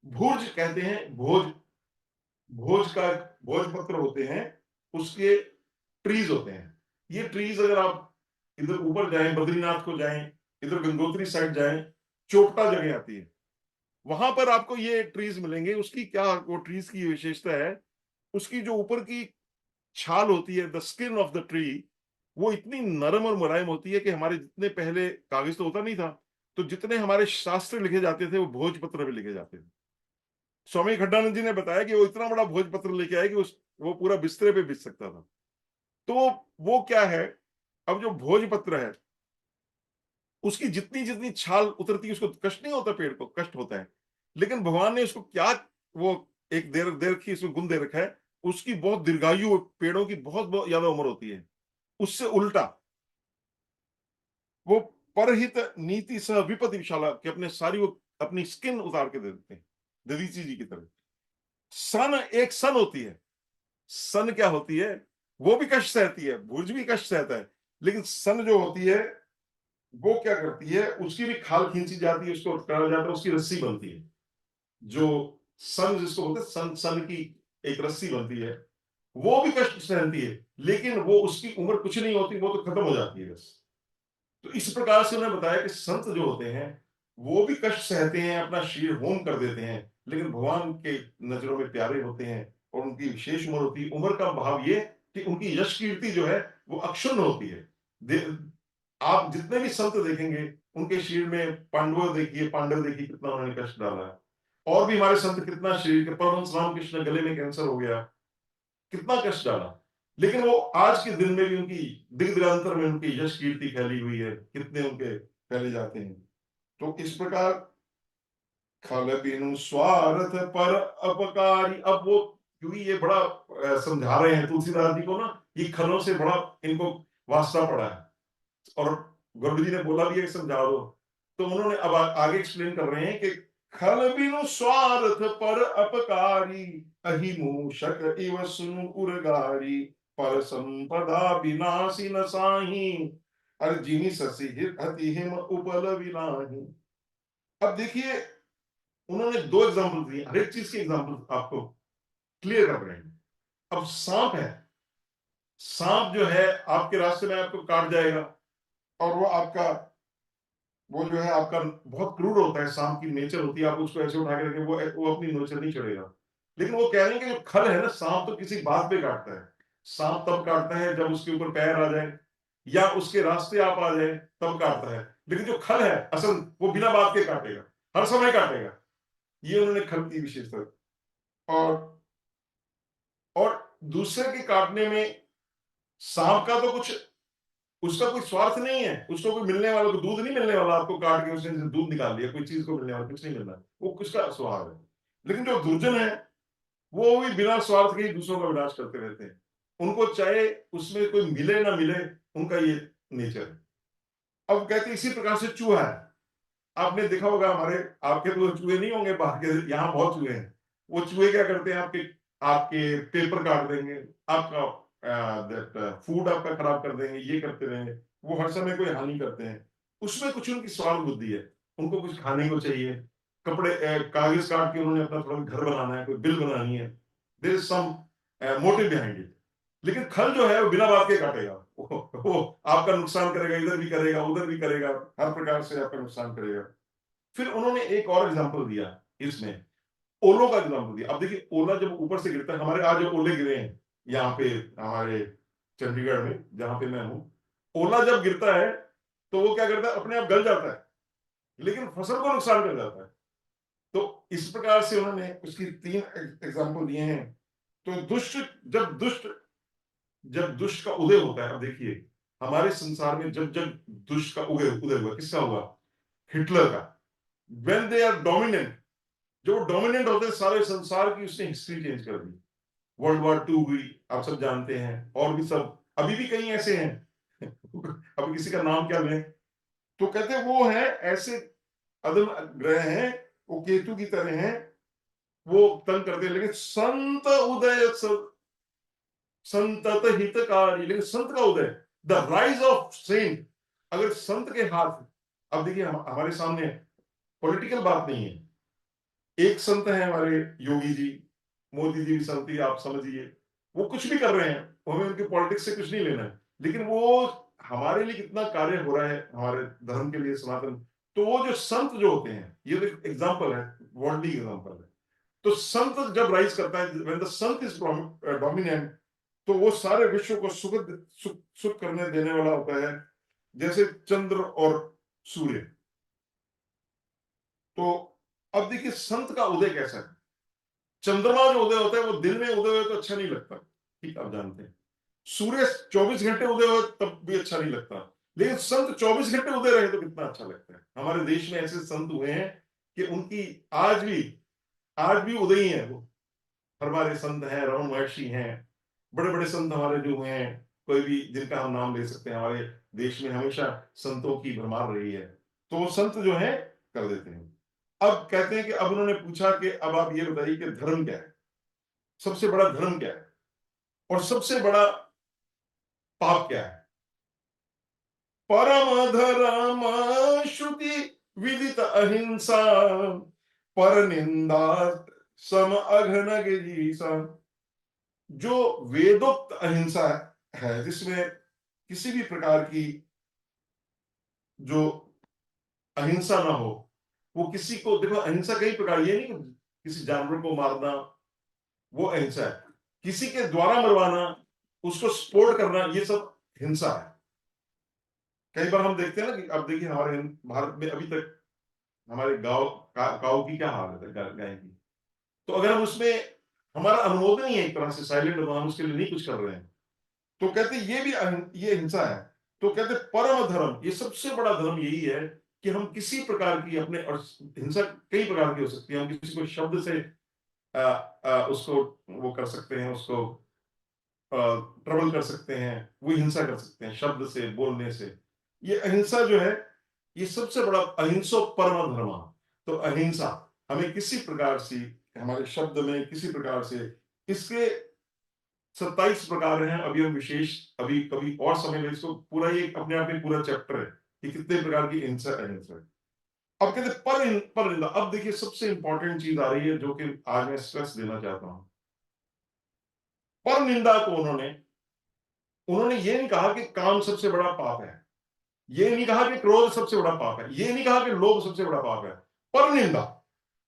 [SPEAKER 1] भूर्ज कहते हैं भोज, भोज का भोजपत्र होते हैं, उसके ट्रीज होते हैं। ये ट्रीज अगर आप इधर ऊपर जाएं, बद्रीनाथ को जाएं, इधर गंगोत्री साइड जाएं, चोपटा जगह आती है, वहां पर आपको ये ट्रीज मिलेंगे। उसकी क्या वो ट्रीज की विशेषता है, उसकी जो ऊपर की छाल होती है, the skin of the tree, वो इतनी नरम और मुलायम होती है कि हमारे जितने पहले कागज तो होता नहीं था, तो जितने हमारे शास्त्र लिखे जाते थे वो भोजपत्र में लिखे जाते थे। स्वामी खड्डानंद जी ने बताया कि वो इतना बड़ा भोजपत्र लेके आए कि वो पूरा बिस्तरे पे बिछ सकता था। तो वो क्या है, अब जो भोजपत्र है उसकी जितनी जितनी छाल उतरती है उसको कष्ट नहीं होता, पेड़ को कष्ट होता है, लेकिन भगवान ने उसको क्या, वो एक देर देर की इसमें गुण दे रखा है, उसकी बहुत दीर्घायु, पेड़ों की बहुत बहुत ज्यादा उम्र होती है। उससे उल्टा वो परहित नीति सह विपति विशाला कि अपने सारी वो अपनी स्किन उतार के दे देते हैं, दधीची जी की तरह। सन, एक सन होती है, सन क्या होती है, वो भी कष्ट सहती है, भुज भी कष्ट सहता है, लेकिन सन जो होती है वो क्या करती है, उसकी भी खाल खींची जाती है, उसको कहा जाता है, उसकी रस्सी बनती है। जो सन जिसको बोलते हैं, सन सन की एक रस्सी बनती है, वो भी कष्ट सहती है, लेकिन वो उसकी उम्र कुछ नहीं होती, वो तो खत्म हो जाती है बस। तो इस प्रकार से उन्होंने बताया कि संत जो होते हैं वो भी कष्ट सहते हैं, अपना शरीर होम कर देते हैं, लेकिन भगवान के नजरों में प्यारे होते हैं, और उनकी विशेष उम्र होती है। उम्र का भाव ये कि उनकी यश कीर्ति जो है वो अक्षुण्ण होती है। आप जितने भी संत देखेंगे उनके शरीर में, पांडव देखिए, पांडव देखिए कितना उन्होंने कष्ट डाला है, और भी हमारे संत कितना शरीर के, परमहंस रामकृष्ण गले में कैंसर हो गया, कितना कष्ट डाला, लेकिन वो आज के दिन में भी उनकी दिग दिगांतर में उनकी यश कीर्ति फैली हुई है, कितने उनके फैले जाते हैं। तो इस प्रकार खल बिनु स्वार्थ पर अपकारी, अब वो क्योंकि ये बड़ा समझा रहे हैं तुलसीदास जी को ना, ये खलों से बड़ा इनको वास्ता पड़ा है, और गुरु जी ने बोला भी है कि समझा दो, तो उन्होंने अब आगे एक्सप्लेन कर रहे हैं कि खल बिनु स्वार्थ पर अपकारी, अहिमूषक इव सुनु उर्गारी, पर संपदा विनाशी न साही, अर्जिनी ससी हति हिम उपल विनाही। अब देखिए, उन्होंने दो एग्जांपल दिए, हर एक चीज के एग्जांपल आपको क्लियर कर रहे हैं। अब सांप है, सांप जो है आपके रास्ते में आपको काट जाएगा, और वो आपका, वो जो है आपका बहुत क्रूर होता है, सांप की नेचर होती है, आप उसको ऐसे उठा के रखें वो अपनी नोचर नहीं चढ़ेगा। लेकिन वो कह रहे हैं कि जो खल है ना, सांप तो किसी बात पे काटता है, सांप तब काटता है जब उसके ऊपर पैर आ जाए या उसके रास्ते आप आ जाए, तब काटता है। लेकिन जो खल है असल, वो बिना बात के काटेगा, हर समय काटेगा। ये उन्होंने खल की विशेषता। और और दूसरे के काटने में सांप का तो कुछ, उसका कोई स्वार्थ नहीं है, उसको कोई मिलने वाला, को दूध नहीं मिलने वाला, आपको काट के उसने दूध निकाल लिया, कोई चीज को मिलने वाला कुछ नहीं मिल रहा, वो किसका स्वार्थ है। लेकिन जो दुर्जन है वो भी बिना स्वार्थ के ही दूसरों का विनाश करते रहते हैं, उनको चाहे उसमें कोई मिले ना मिले, उनका ये नेचर है। अब कहते हैं इसी प्रकार से चूहा है, आपने देखा होगा, हमारे आपके तो चूहे नहीं होंगे, बाहर के यहाँ बहुत चूहे हैं। वो चूहे क्या करते हैं, आपके आपके पेपर काट देंगे, आपका फूड आपका खराब कर देंगे, ये करते रहेंगे, वो हर समय कोई हानि करते हैं। उसमें कुछ उनकी स्वार्थ बुद्धि है, उनको कुछ खाने को चाहिए, कपड़े कागज काट के उन्होंने अपना थोड़ा घर बनाना है, कोई बिल बनानी है, there is some motive behind it. लेकिन खल जो है वो बिना बात के काटेगा, वो आपका नुकसान करेगा, इधर भी करेगा उधर भी करेगा, हर प्रकार से आपका नुकसान करेगा। फिर उन्होंने एक और एग्जांपल दिया इसमें, ओलों का एग्जांपल दिया। अब देखिए, ओला जब ऊपर से गिरता है, हमारे आज जो ओले गिरे हैं यहाँ पे हमारे चंडीगढ़ में जहां पे मैं हूं, ओला जब गिरता है तो वो क्या करता है, अपने आप गल जाता है, लेकिन फसल को नुकसान कर जाता है। तो इस प्रकार से उन्होंने उसकी तीन एग्जांपल दिए हैं तो जब दुष्ट का उदय होता है, अब देखिए हमारे संसार में जब जब दुष्ट का उदय हुआ, किसका हुआ? हिटलर का। व्हेन दे आर डोमिनेंट, जो डोमिनेंट होते हैं सारे संसार की, उसने हिस्ट्री चेंज कर दी। वर्ल्ड वॉर 2 हुई, आप सब जानते हैं, और भी सब अभी भी कई ऐसे हैं अब किसी का नाम क्या लें, तो कहते हैं वो है ऐसे अदम ग्रह हैं, वो केतु की तरह हैं, वो तंग करते हैं, लेकिन संत उदय संतत हितकारी, लेकिन संत का उदय, द राइज ऑफ सेंट, अगर संत के हाथ, अब देखिए हमारे सामने पॉलिटिकल बात नहीं है, एक संत है हमारे योगी जी, मोदी जी भी संत ही आप समझिए, वो कुछ भी कर रहे हैं, हमें उनके पॉलिटिक्स से कुछ नहीं लेना है, लेकिन वो हमारे लिए कितना कार्य हो रहा है हमारे धर्म के लिए, सनातन, तो वो जो संत जो होते हैं, ये तो एग्जाम्पल है, वर्ल्डली एग्जाम्पल है, तो संत जब राइज करता है, when the Sant is dominant, तो वो सारे विश्व को सुख करने देने वाला होता है, जैसे चंद्र और सूर्य। तो अब देखिए संत का उदय कैसा है। चंद्रमा जो उदय होता है वो दिन में उदय हो तो अच्छा नहीं लगता, ठीक आप जानते हैं। सूर्य 24 घंटे उदय हो तब भी अच्छा नहीं लगता, लेकिन संत 24 घंटे उदय रहे तो कितना अच्छा लगता है। हमारे देश में ऐसे संत हुए हैं कि उनकी आज भी आज भी उदय ही है वो। हमारे संत हैं, रमन महर्षि हैं, बड़े बड़े संत हमारे जो हुए हैं, कोई भी जिनका हम नाम ले सकते हैं, हमारे देश में हमेशा संतों की भरमार रही है, तो वो संत जो है कर देते हैं। अब कहते हैं कि अब उन्होंने पूछा कि अब आप ये बताइए कि धर्म क्या है, सबसे बड़ा धर्म क्या है, और सबसे बड़ा पाप क्या है? परम धर्म श्रुति विदित अहिंसा, पर निंदा सम अघनगिरीसा। जो वेदोक्त अहिंसा है, जिसमें किसी भी प्रकार की जो अहिंसा ना हो, वो किसी को, देखो अहिंसा कई प्रकार, ये नहीं कि किसी जानवर को मारना वो अहिंसा है, किसी के द्वारा मरवाना, उसको सपोर्ट करना, ये सब हिंसा है। कई बार हम देखते हैं ना कि अब देखिए हमारे भारत में अभी तक हमारे गांव की क्या हालत है, गाय की, तो अगर हम उसमें, हमारा अनुमोदन ही है एक तरह से, साइलेंट हम उसके लिए नहीं कुछ कर रहे हैं, तो कहते ये भी ये हिंसा है। तो कहते परम धर्म, ये सबसे बड़ा धर्म यही है कि हम किसी प्रकार की अपने, और हिंसा कई प्रकार की हो सकती है, हम किसी को शब्द से उसको वो कर सकते हैं, उसको ट्रबल कर सकते हैं, वो हिंसा कर सकते हैं शब्द से, बोलने से। ये अहिंसा जो है, ये सबसे बड़ा, अहिंसो परम धर्म। तो अहिंसा, हमें किसी प्रकार से, हमारे शब्द में किसी प्रकार से, इसके 27 प्रकार हैं, अभी हम विशेष, अभी कभी और समय में इसको पूरा, ये अपने आप में पूरा चैप्टर है कि कितने प्रकार की हिंसा अहिंसा है। अब कहते पर निंदा, अब देखिए सबसे इंपॉर्टेंट चीज आ रही है जो कि आज मैं स्ट्रेस देना चाहता हूं। पर निंदा को उन्होंने उन्होंने ये नहीं कहा कि काम सबसे बड़ा पाप है, ये नहीं कहा कि क्रोध सबसे बड़ा पाप है, ये नहीं कहा कि लोभ सबसे बड़ा पाप है। पर निंदा,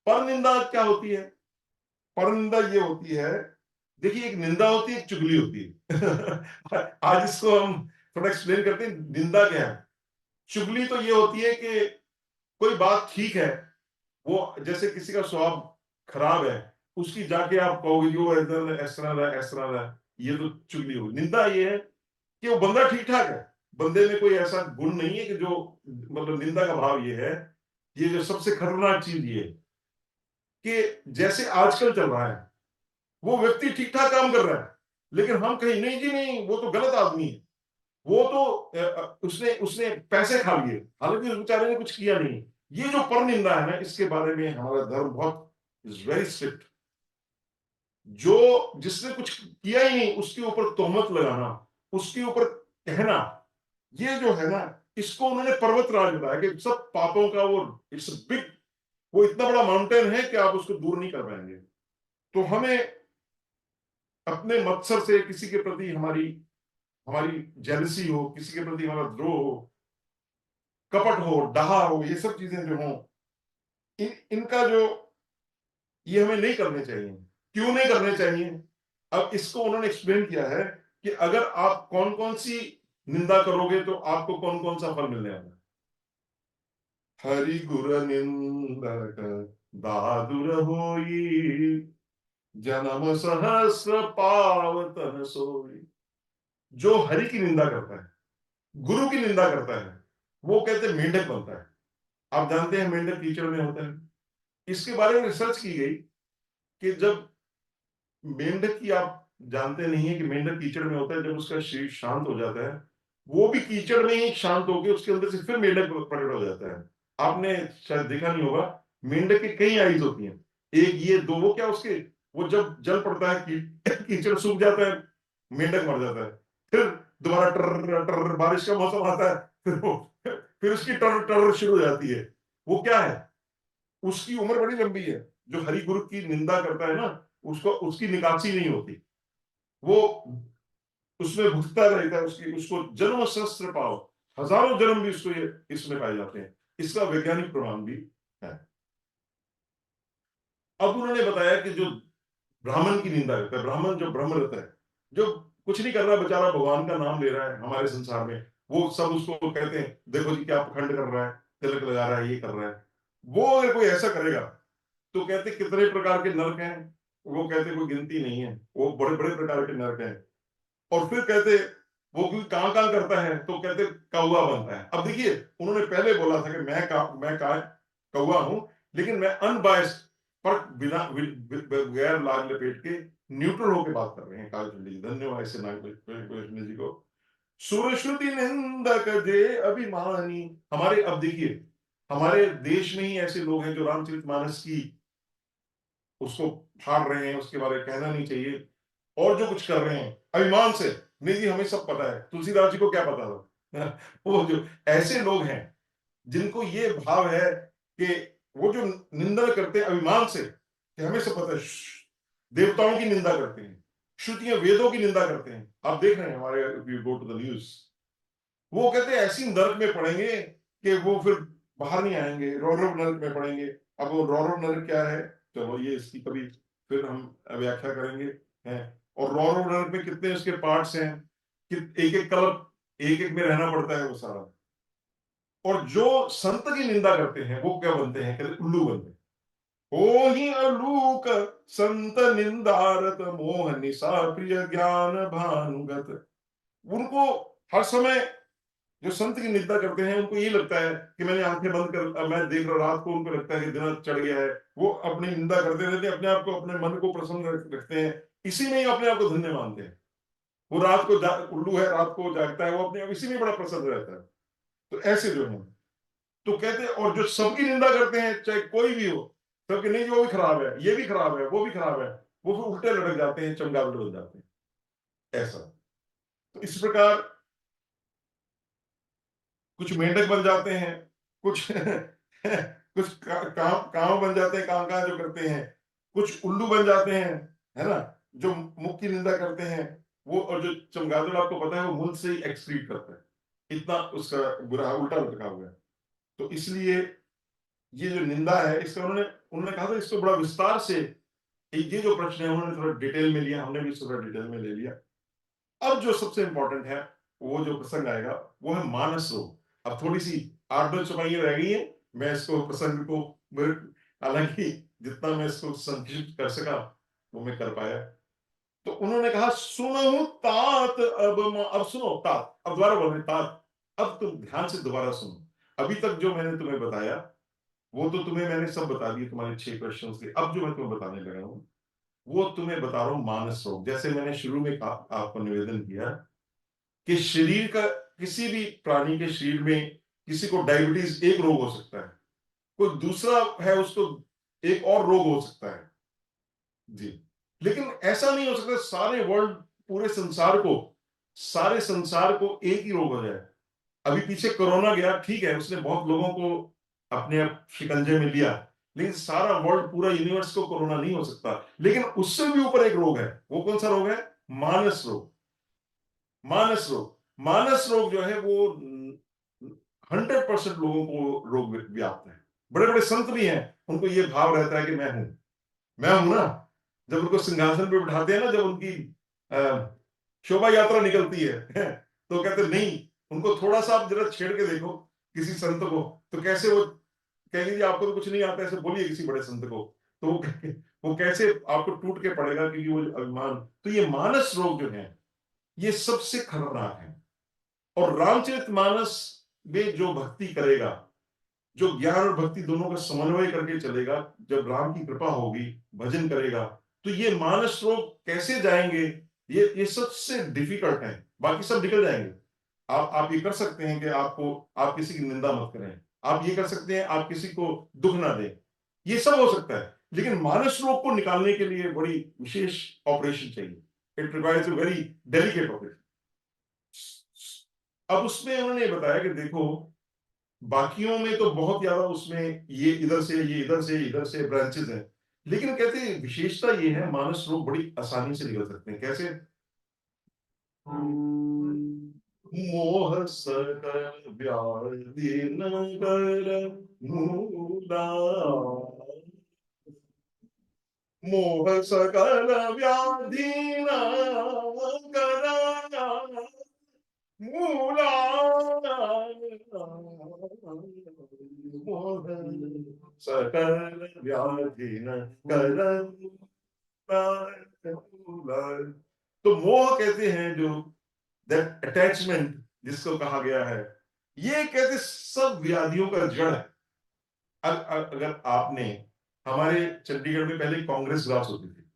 [SPEAKER 1] पर निंदा क्या होती है? पर निंदा ये होती है, देखिए एक निंदा होती है, एक चुगली होती है आज इसको हम थोड़ा एक्सप्लेन करते हैं, निंदा क्या है। चुगली तो ये होती है कि कोई बात ठीक है, वो जैसे किसी का स्वभाव खराब है, उसकी जाके आप कहोगे यो इधर इस तरह रहा, इस तरह रहा, ये तो चुगली होगी। निंदा ये है कि वो बंदा ठीक ठाक है, बंदे में कोई ऐसा गुण नहीं है कि जो, मतलब निंदा का भाव ये है, ये जो सबसे खतरनाक चीज ये है कि जैसे आजकल चल रहा है, वो व्यक्ति ठीक ठाक काम कर रहा है, लेकिन हम कहीं नहीं जी नहीं, वो तो गलत आदमी है, वो तो उसने उसने पैसे खा लिए, हालांकि उस बेचारे ने कुछ किया नहीं। ये जो पर निंदा है ना, इसके बारे में हमारा धर्म बहुत इज वेरी स्ट्रिक्ट। जो जिसने कुछ किया ही नहीं उसके ऊपर तोहमत लगाना, उसके ऊपर कहना, ये जो है ना, इसको उन्होंने पर्वत राज बताया कि सब पापों का वो, इट्स बिग, वो इतना बड़ा माउंटेन है कि आप उसको दूर नहीं कर पाएंगे। तो हमें अपने मत्सर से, किसी के प्रति हमारी हमारी जेलसी हो, किसी के प्रति हमारा द्रोह हो, कपट हो, डहा हो, ये सब चीजें जो हो, इनका जो, ये हमें नहीं करने चाहिए। क्यों नहीं करने चाहिए? अब इसको उन्होंने एक्सप्लेन किया है कि अगर आप कौन कौन सी निंदा करोगे तो आपको कौन कौन सा फल मिलने वाला है। हरि गुर निंदक दादुर होई, जन्म सहस्र पावतन सोई। जो हरि की निंदा करता है, गुरु की निंदा करता है, वो कहते हैं मेंढक बनता है। आप जानते हैं मेंढक कीचड़ में होता है। इसके बारे में रिसर्च की गई कि जब मेंढक की, आप जानते नहीं है कि मेंढक कीचड़ में होता है, जब उसका शरीर शांत हो जाता है, वो भी कीचड़ में ही शांत होकर उसके अंदर से फिर मेंढक प्रकट हो जाता है। आपने शायद देखा नहीं होगा, मेंढक की कई आईज होती हैं, एक ये दो, वो क्या उसके, वो जब जल पड़ता है कीचड़ सूख जाता है, मेंढक मर जाता है। फिर दोबारा टर टर बारिश का मौसम आता है, फिर उसकी टर टर शुरू हो जाती है। वो क्या है, उसकी उम्र बड़ी लंबी है। जो हरि गुरु की निंदा करता है ना, उसको उसकी निकासी नहीं होती, वो उसमें भुगतता रहता है, उसकी उसको जन्म सहस्त्र पाव, हजारों जन्म भी उसको ये इसमें पाए जाते हैं। इसका वैज्ञानिक प्रमाण भी है। अब उन्होंने बताया कि जो ब्राह्मण की निंदा करता है, ब्राह्मण जो ब्रह्मरत है, जो कुछ नहीं कर रहा बेचारा, भगवान का नाम ले रहा है हमारे संसार में, वो सब उसको कहते हैं देखो जी क्या पखंड कर रहा है, तिलक लगा रहा है, ये कर रहा है। वो अगर कोई ऐसा करेगा तो कहते कितने प्रकार के नरक हैं, वो कहते कोई गिनती नहीं है, वो बड़े बड़े प्रकार के नरक हैं। और फिर कहते वो क्योंकि काम काम करता है तो कहते कौवा बनता है। अब देखिए, उन्होंने पहले बोला था कि मैं कौवा हूं, लेकिन मैं अनबायस्ड, पर बिना बगैर लाग लपेट के न्यूट्रल होकर बात कर रहे हैं कालचंडी जी। धन्यवाद ऐसे नागकृष्ण जी को। सुरश्रुति निंदक जे अभिमानी। हमारे, अब देखिए, हमारे देश में ही ऐसे लोग हैं जो रामचरितमानस की उसको फाड़ रहे हैं, उसके बारे में कहना नहीं चाहिए, और जो कुछ कर रहे हैं अभिमान से, नहीं जी हमें सब पता है, तुलसीदास जी को क्या पता था। वो जो ऐसे लोग हैं जिनको ये भाव है कि वो जो निंदा करते हैं अभिमान से कि हमें सब पता है, देवताओं की निंदा करते हैं, श्रुतियां वेदों की निंदा करते हैं। आप देख रहे हैं हमारे, गो टू द न्यूज, वो कहते हैं ऐसी नरक में पड़ेंगे कि वो फिर बाहर नहीं आएंगे, रौरव नरक में पड़ेंगे। अब वो रौरव नरक क्या है, चलो ये इसकी कभी फिर हम व्याख्या करेंगे हैं। और रौरव नरक में कितने उसके पार्ट्स हैं, कि एक एक कलप, एक एक में रहना पड़ता है वो सारा। और जो संत की निंदा करते हैं वो क्या बनते हैं, कहते उल्लू बनते हैं। ओ ही अलूक संत निंदारत, मोह निशा प्रिय ज्ञान भानुगत। उनको हर समय, जो संत की निंदा करते हैं उनको ये लगता है कि मैंने आंखें बंद कर, मैं देख रहा, रात को उनको लगता है कि दिन चढ़ गया है, वो अपनी निंदा करते रहते हैं, अपने आप को, अपने मन को प्रसन्न रखते हैं, इसी में ही अपने आप को धन्य मानते हैं। वो रात को उल्लू है, रात को जागता है, वो अपने आप इसी में बड़ा प्रसन्न रहता है। तो ऐसे जो है, तो कहते हैं, और जो सबकी निंदा करते हैं चाहे कोई भी हो, सबके नहीं वो भी खराब है, ये भी खराब है, वो भी खराब है, वो फिर उल्टे लटक जाते हैं, चमगादड़ बन जाते हैं। ऐसा, तो इस प्रकार कुछ मेंढक बन जाते हैं, कुछ कुछ काम बन जाते हैं, काम काज जो करते हैं, कुछ उल्लू बन जाते हैं, है ना, जो मुख की निंदा करते हैं। वो, और जो चमगादड़ आपको पता है वो मुंह से ही एक्सक्रीट करता है, इतना उसका बुरा उल्टा लटका हुआ है। तो इसलिए ये जो निंदा है, इसका उन्होंने उन्होंने कहा था इसको बड़ा विस्तार से, ये जो प्रश्न है उन्होंने थोड़ा डिटेल में लिया, हमने भी इसको थोड़ा डिटेल में ले लिया। अब जो सबसे इंपॉर्टेंट है, वो जो प्रसंग आएगा वो है मानस रोग। अब थोड़ी सी 8-9 चौपाइयां रह गई है, मैं इसको प्रसंग को, हालांकि जितना मैं इसको संक्षिप्त कर सका वो मैं कर पाया। तो उन्होंने कहा सुनो तात, अब सुनो तात, अब दोबारा बोल रहे तात, अब तुम ध्यान से दोबारा सुनो। अभी तक जो मैंने तुम्हें बताया वो तो तुम्हें मैंने सब बता दिए, तुम्हारे 6 क्वेश्चन थे। अब जो मैं तुम्हें बताने लगा हूं वो तुम्हें बता रहा हूं मानस रोग। जैसे मैंने शुरू में आपको निवेदन किया कि शरीर का, किसी भी प्राणी के शरीर में किसी को डायबिटीज एक रोग हो सकता है, कोई दूसरा है उसको एक और रोग हो सकता है जी। लेकिन ऐसा नहीं हो सकता सारे वर्ल्ड, पूरे संसार को, सारे संसार को एक ही रोग हो जाए। अभी पीछे कोरोना गया, ठीक है, उसने बहुत लोगों को अपने शिकंजे में लिया, लेकिन सारा वर्ल्ड, पूरा यूनिवर्स को कोरोना नहीं हो सकता। लेकिन उससे भी ऊपर एक रोग है, वो कौन सा रोग है, मानस रोग। मानस रोग, मानस रोग जो है वो 100% लोगों को रोग व्याप्त है। बड़े बड़े संत भी हैं, उनको ये भाव रहता है कि मैं हूं ना। जब उनको सिंहासन पे बिठाते हैं ना, जब उनकी शोभा यात्रा निकलती है तो कहते नहीं, उनको थोड़ा सा आप जरा छेड़ के देखो किसी संत को, तो कैसे वो कहेंगे जी आपको तो कुछ नहीं आता, ऐसे बोलिए किसी बड़े संत को, तो वो वो कैसे आपको टूट के पड़ेगा, क्योंकि वो अभिमान। तो ये मानस रोग जो है ये सबसे खतरनाक है। और रामचरितमानस में जो भक्ति करेगा, जो ज्ञान और भक्ति दोनों का समन्वय करके चलेगा, जब राम की कृपा होगी, भजन करेगा, तो ये मानस रोग कैसे जाएंगे, ये सबसे डिफिकल्ट है। बाकी सब निकल जाएंगे। आप ये कर सकते हैं कि आप किसी की निंदा मत करें, आप ये कर सकते हैं आप किसी को दुख ना दें, ये सब हो सकता है। लेकिन मानस रोग को निकालने के लिए बड़ी विशेष ऑपरेशन चाहिए। It requires a very delicate operation. अब उसमें उन्होंने बताया कि देखो, बाकियों में तो बहुत ज्यादा उसमें ये इधर से ये इधर से इधर से ब्रांचेस हैं, लेकिन कहते हैं विशेषता ये है मानस रोग बड़ी आसानी से निकल सकते हैं। कैसे? मोह सकल व्याधि नगर मूला, मोह सकल व्याधि नगर मूला, मोह सकल व्याधि नगर मूला। तो मोह कहते हैं जो दैट अटैचमेंट जिसको कहा गया है, ये कहते सब व्याधियों का जड़ है। अगर आपने, हमारे चंडीगढ़ में पहले कांग्रेस ग्रास होती थी,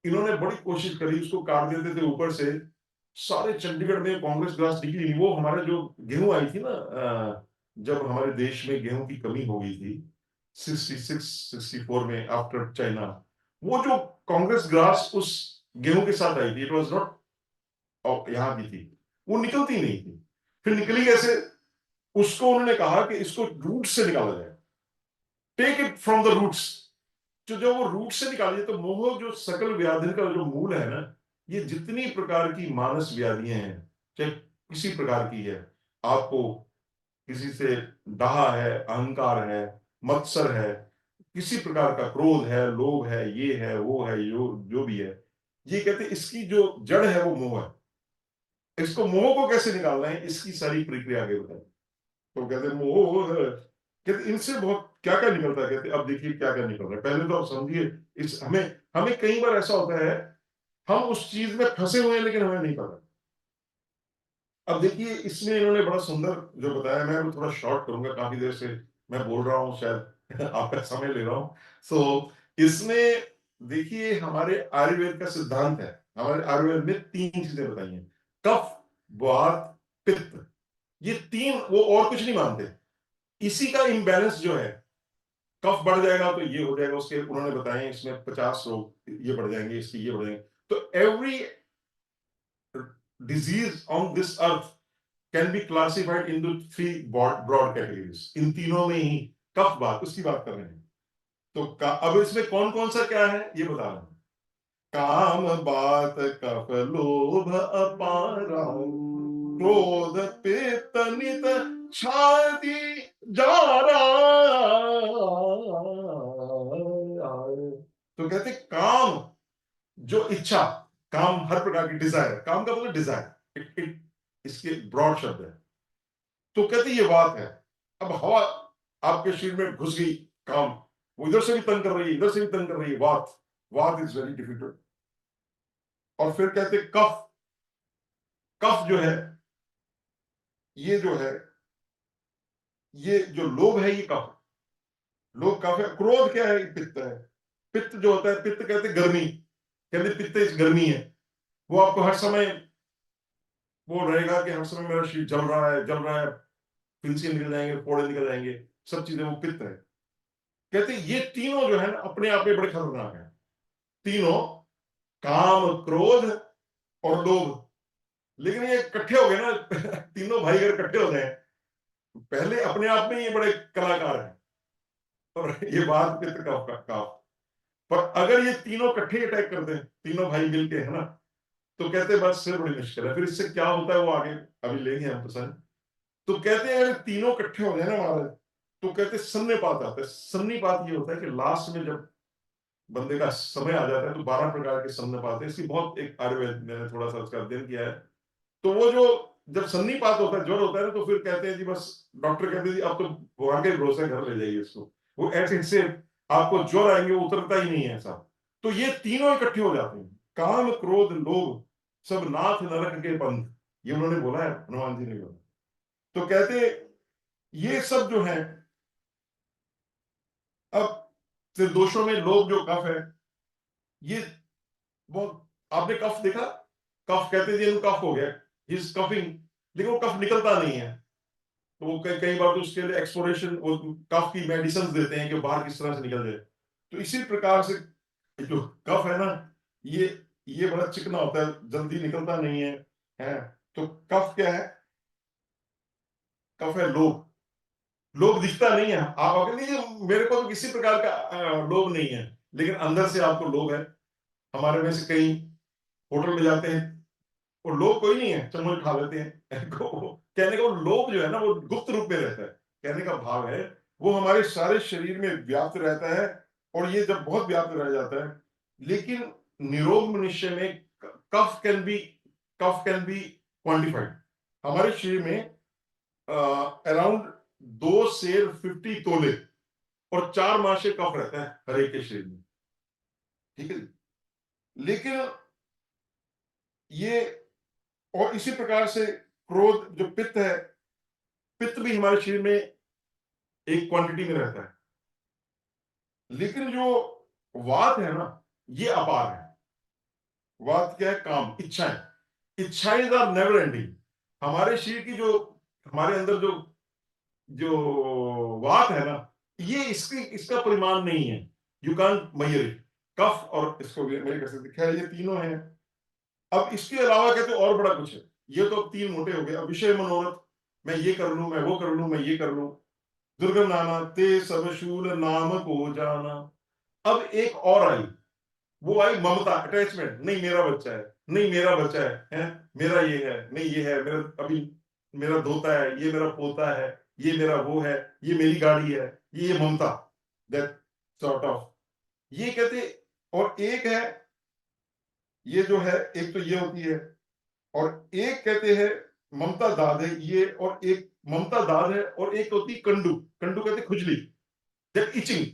[SPEAKER 1] इन्होंने बड़ी कोशिश करी उसको काट देते थे ऊपर से, सारे चंडीगढ़ में कांग्रेस ग्रास निकली नहीं। वो हमारे जो गेहूं आई थी ना, जब हमारे देश में गेहूं की कमी हो गई थी 66 64 में आफ्टर चाइना, वो जो कांग्रेस ग्रास उस गेहूं के साथ आई थी, इट वाज नॉट यहाँ की थी, वो निकलती नहीं थी। फिर निकली कैसे? उसको उन्होंने कहा कि इसको रूट से निकाला जाए, take it from the roots. तो जब वो रूट से निकालिए तो मोह जो सकल व्याधि का जो मूल है ना, ये जितनी प्रकार की मानस व्याधियां हैं, चाहे किसी प्रकार की है, आपको किसी से डाहा है, अहंकार है, मत्सर है, किसी प्रकार का क्रोध है, लोभ है, ये है, वो है, जो भी है, ये कहते हैं इसकी जो जड़ है वो मोह है। इसको, मोह को कैसे निकालना है, इसकी सारी प्रक्रिया आगे बताई। तो कहते मोह, कहते इनसे बहुत क्या क्या निकलता है। कहते अब देखिए क्या क्या निकल रहा है, पहले तो आप समझिए। इस हमें हमें कई बार ऐसा होता है, हम उस चीज में फंसे हुए हैं लेकिन हमें नहीं पता। अब देखिए इसमें इन्होंने बड़ा सुंदर जो बताया, मैं वो थोड़ा शॉर्ट करूंगा, काफी देर से मैं बोल रहा हूँ, शायद आपका समय ले रहा हूँ। सो इसमें देखिए हमारे आयुर्वेद का सिद्धांत है, हमारे आयुर्वेद में 3 चीजें बताई हैं: कफ, वात, पित्त। ये 3, वो और कुछ नहीं मानते। इसी का इम्बैलेंस जो है, कफ बढ़ जाएगा तो ये हो जाएगा, उसके उन्होंने बताए इसमें 50 रोग ये बढ़ जाएंगे, इसके ये बढ़ जाएंगे। तो every disease on this earth can be classified into 3 broad categories. इन तीनों में ही कफ, बात उसकी बात कर रहे हैं। तो अब इसमें कौन कौन सा क्या है ये बता रहे हैं। काम, बात, कफ, लोभ, अपारा, क्रोध, पित्त, नित, छाती, जारा। तो कहते काम, जो इच्छा, काम हर प्रकार की डिजायर, काम का मतलब डिजायर, इसके ब्रॉड शब्द है। तो कहते ये बात है। अब हवा आपके शरीर में घुस गई, काम, वो इधर से भी तंग कर रही है, इधर से भी तंग कर रही है, वात, वात इज वेरी डिफिकल्ट। और फिर कहते कफ, कफ जो है, ये जो है, ये जो लोभ है ये कफ, लोभ कफ है। क्रोध क्या है? पित्त है। पित्त जो होता है, पित्त कहते गर्मी, कहते पित्त इस गर्मी है। वो आपको हर समय वो रहेगा कि हर समय मेरा शरीर जल रहा है, जल रहा है, फिंसी निकल जाएंगे, फोड़े निकल जाएंगे, सब चीजें, वो पित्त है। कहते ये तीनों जो है ना अपने आप में बड़े खतरनाक है। तीनों, काम, क्रोध और लोभ। लेकिन ये इकट्ठे हो गए ना तीनों भाई अगर इकट्ठे हो जाए, पहले अपने आप में ये बड़े कलाकार हैं, और ये बात पित्त का। पर अगर ये तीनों इकट्ठे अटैक करते हैं, तीनों भाई मिलके, है ना, तो कहते हैं बस फिर बड़ी मुश्किल है। फिर इससे क्या होता है वो आगे अभी लेंगे हम पसंद। तो कहते हैं अगर तीनों इकट्ठे हो जाए ना महाराज, तो कहते हैं सन्निपात आता है। सन्निपात ये होता है कि लास्ट में जब बंदे का समय आ जाता है तो 12 प्रकार के सन्निपात है। इसकी बहुत एक आयुर्वेद, मैंने थोड़ा सा उसका अध्ययन किया है। तो वो जो जब सन्निपात होता है, ज्वर होता है ना, तो फिर कहते हैं जी बस, डॉक्टर कहते हैं जी अब तो भगवान के भरोसे घर ले जाइए इसको। वो ऐसे इससे आपको ज्वर आएंगे, वो उतरता ही नहीं है सब। तो ये तीनों इकट्ठे हो जाते हैं, काम क्रोध लोभ सब नाथ नरक के पंथ, ये उन्होंने बोला है, हनुमान जी ने बोला। तो कहते ये सब जो है, अब फिर दोषों में लोभ जो कफ है, ये बहुत, आपने कफ देखा, कफ कहते जी कफ हो गया, इज कफिंग, लेकिन वो कफ निकलता नहीं है। तो वो कई बार तो उसके लिए एक्सप्लोरेशन, वो कफ की मेडिसिन देते हैं कि बाहर किस तरह से निकल जाए। तो इसी प्रकार से जो कफ है ना, ये ये बड़ा चिकना होता है, जल्दी निकलता नहीं है, है। तो कफ क्या है? कफ है लोभ। लोभ दिखता नहीं है, आप अगर नहीं, मेरे को तो किसी प्रकार का लोभ नहीं है, लेकिन अंदर से आपको लोभ है। हमारे में से कई होटल में जाते हैं और लोभ कोई नहीं है, चम्मच खा लेते हैं कहने का वो लोभ जो है ना, वो गुप्त रूप में रहता है, कहने का भाव है, वो हमारे सारे शरीर में व्याप्त रहता है। और ये जब बहुत व्याप्त रह जाता है, लेकिन निरोग मनुष्य में कफ कैन बी कफ कैन बी क्वांटिफाइड। हमारे शरीर में अराउंड 2 सेर 50 तोले और 4 मासे कफ रहता है हर एक के शरीर में, ठीक है। लेकिन ये, और इसी प्रकार से क्रोध जो पित्त है, पित्त भी हमारे शरीर में एक क्वांटिटी में रहता है। लेकिन जो वात है ना, ये अपार है। वात क्या है? काम, इच्छाएं। इच्छाएं आर नेवर एंडिंग। हमारे शरीर की जो, हमारे अंदर जो जो वात है ना, ये इसका परिमाण नहीं है, यू कांट मेजर इट। कफ और इसको भी मेरे कैसे दिखा है, ये तीनों हैं। अब इसके अलावा कहते और बड़ा कुछ है। ये तो अब 3 मोटे हो गए। अब विषय मनोरथ, मैं ये कर लूं, मैं वो कर लूं, मैं ये कर लूं। दुर्गम नामा ते सब शूल नाम को जाना। अब एक और आई, वो आई ममता, अटैचमेंट। नहीं मेरा बच्चा है, नहीं मेरा बच्चा है, मेरा ये है, नहीं ये है, मेरा अभी मेरा धोता है, ये मेरा पोता है, ये मेरा वो है, ये मेरी गाड़ी है, ये ममता, दैट सॉर्ट ऑफ, ये कहते। और एक है, ये जो है, एक तो ये होती है, और एक कहते हैं ममता दाद है ये, और एक ममता दाद है, और एक होती कंडू। कंडू कहते खुजली, जब इचिंग।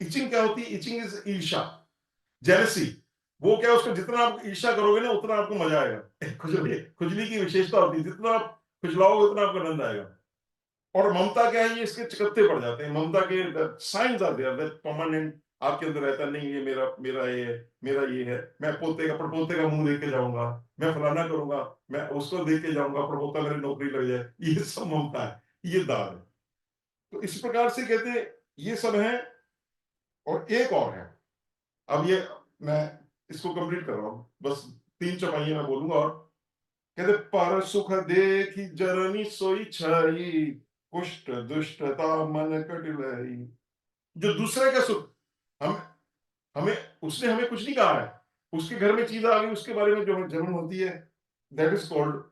[SPEAKER 1] इचिंग क्या होती है? इचिंग इज ईर्षा, जेलसी। वो क्या, उसको जितना आप ईर्षा करोगे ना, उतना आपको मजा आएगा खुजली, खुजली की विशेषता होती है, जितना आप खुजलाओगे उतना आपको आनंद आएगा। और ममता क्या है? ये इसके चकत्ते पड़ जाते हैं, ममता के साइंस आते हैं परमानेंट आपके अंदर रहता है। नहीं ये मेरा, मेरा ये है, मेरा ये है, मैं पोते का पड़पोते का मुंह देख के जाऊंगा, मैं फलाना करूंगा, मैं उसको देख के जाऊंगा, पड़पोता मेरी नौकरी लग जाए, ये सब ममता है, ये दाद है। तो इस प्रकार से कहते ये सब है। और एक और है, अब ये मैं इसको कंप्लीट कर रहा हूं, बस 3 चौपाइयां मैं बोलूंगा। और कहते पर सुख देखी जननी सोई छई, कुष्ठ दुष्टता मन कटिलाई। जो दूसरे का सुख, हम हमें उसने हमें कुछ नहीं कहा है, उसके घर में चीज आ गई, उसके बारे में जो जलन होती है, दैट इज कॉल्ड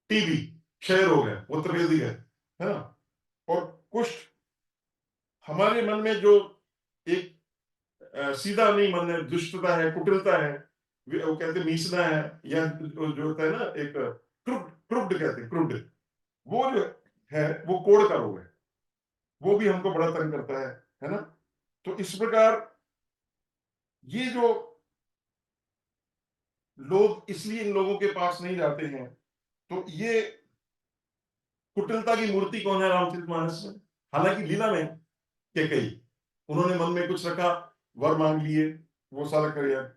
[SPEAKER 1] टीबी, क्षय रोग है, वो तपेदिक है ना। और कुष्ठ, हमारे मन में जो एक सीधा नहीं मन है, दुष्टता है, कुटिलता है, वो कहते मीसना है, या जो होता है ना एक क्रुड, क्रुड कहते हैं, क्रुड, वो जो है वो कोड़ का रोग है, वो भी हमको बड़ा तंग करता है ना। तो इस प्रकार ये जो लोग, इसलिए इन लोगों के पास नहीं जाते हैं। तो ये कुटिलता की मूर्ति कौन है रामचरितमानस में? हालांकि लीला में के कई, उन्होंने मन में कुछ रखा, वर मांग लिए, वो सारा कर।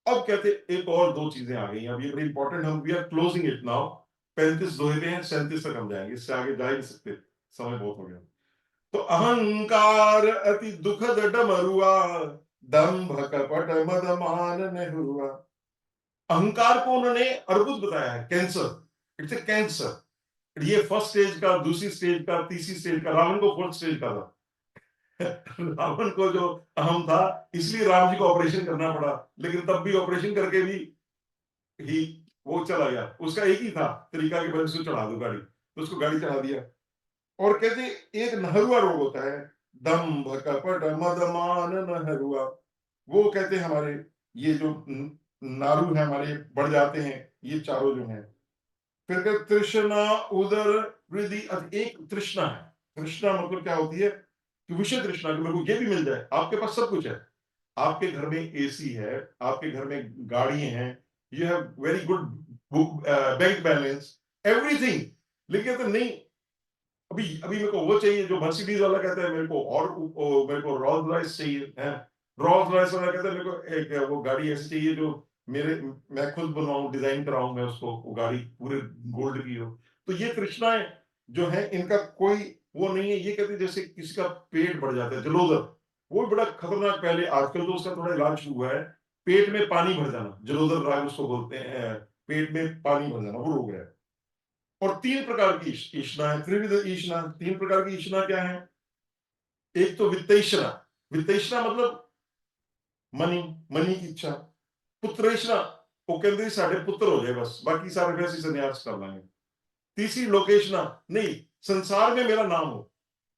[SPEAKER 1] अब कहते एक और 2 चीजें आ गई, अब ये बड़ी इंपॉर्टेंट, हम we are closing it now. 35 दोहे हैं, 37 तक हम जाएंगे, इससे आगे जा ही नहीं सकते, समय बहुत हो गया। तो अहंकार अति दुखद डमरुआ, दंभ कपट मद मान नेहुआ। अहंकार को उन्होंने अर्बुद बताया है, कैंसर, इट्स ए कैंसर। ये फर्स्ट स्टेज का, दूसरी स्टेज का, तीसरी स्टेज का, रावण को फोर्थ स्टेज का था रावण को जो अहम था, इसलिए राम जी को ऑपरेशन करना पड़ा, लेकिन तब भी ऑपरेशन करके ही वो चला गया। उसका एक ही था तरीका कि भाई उसको चढ़ा दो गाड़ी, तो उसको गाड़ी चढ़ा दिया। और कहते एक नहरुआ रोग होता है, दंभ कपट मदमान नहरुआ। वो कहते हैं हमारे ये जो नारू है हमारे, बढ़ जाते हैं ये चारों जो हैं। फिर कहते तृष्णा उदर वृद्धि, एक तृष्णा है। तृष्णा मतलब क्या होती है? कि विषय तृष्णा, कि मेरे को ये भी मिल जाए। आपके पास सब कुछ है, आपके घर में एसी है, आपके घर में गाड़ी हैं, you have very good bank balance, everything, लेकिन तो नहीं, अभी अभी मेरे को वो चाहिए जो मर्सिडीज वाला कहता है मेरे को, और मेरे को रोल्स रॉयस चाहिए है, रोल्स रॉयस वाला कहता है मेरे को एक वो गाड़ी ऐसी चाहिए जो मेरे, मैं खुद बनवाऊं, डिजाइन कराऊं मैं उसको, वो गाड़ी पूरे गोल्ड की हो। तो ये तृष्णाएं जो है इनका कोई वो नहीं है। ये कहते हैं जैसे किसी का पेट बढ़ जाता है, जलोदर, वो बड़ा खतरनाक, पहले आजकल तो उसका थोड़ा इलाज शुरू हुआ है, पेट में पानी भर जाना, जलोदर राग उसको बोलते हैं, पेट में पानी भर जाना, वो रोग है। और तीन प्रकार की ईष्णा है, त्रिविध ईष्णा। तीन प्रकार की ईष्णा क्या है? एक तो वित्तेषणा, वित्तेषणा मतलब मनी, मनी की इच्छा। पुत्रेषणा, वो कहते हैं साढ़े पुत्र हो जाए बस, बाकी सारे वैसे संन्यास कर लेंगे। तीसरी लोकेशना, नहीं, संसार में मेरा नाम हो।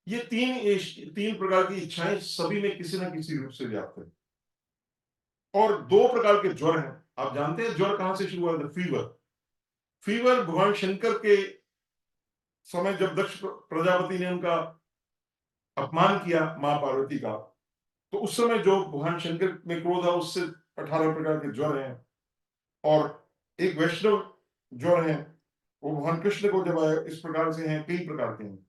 [SPEAKER 1] ये तीन प्रकार की इच्छाएं सभी में किसी ना किसी रूप से व्याप्त है। और दो प्रकार के ज्वर हैं। आप जानते हैं ज्वर कहां से शुरू हुआ था? फीवर। फीवर भगवान शंकर के समय, जब दक्ष प्रजापति ने उनका अपमान किया मां पार्वती का, तो उस समय जो भगवान शंकर में क्रोध है, उससे 18 प्रकार के ज्वर हैं। और एक वैष्णव ज्वर है, वो भगवान कृष्ण को जब आए, इस प्रकार से हैं, कई प्रकार के हैं।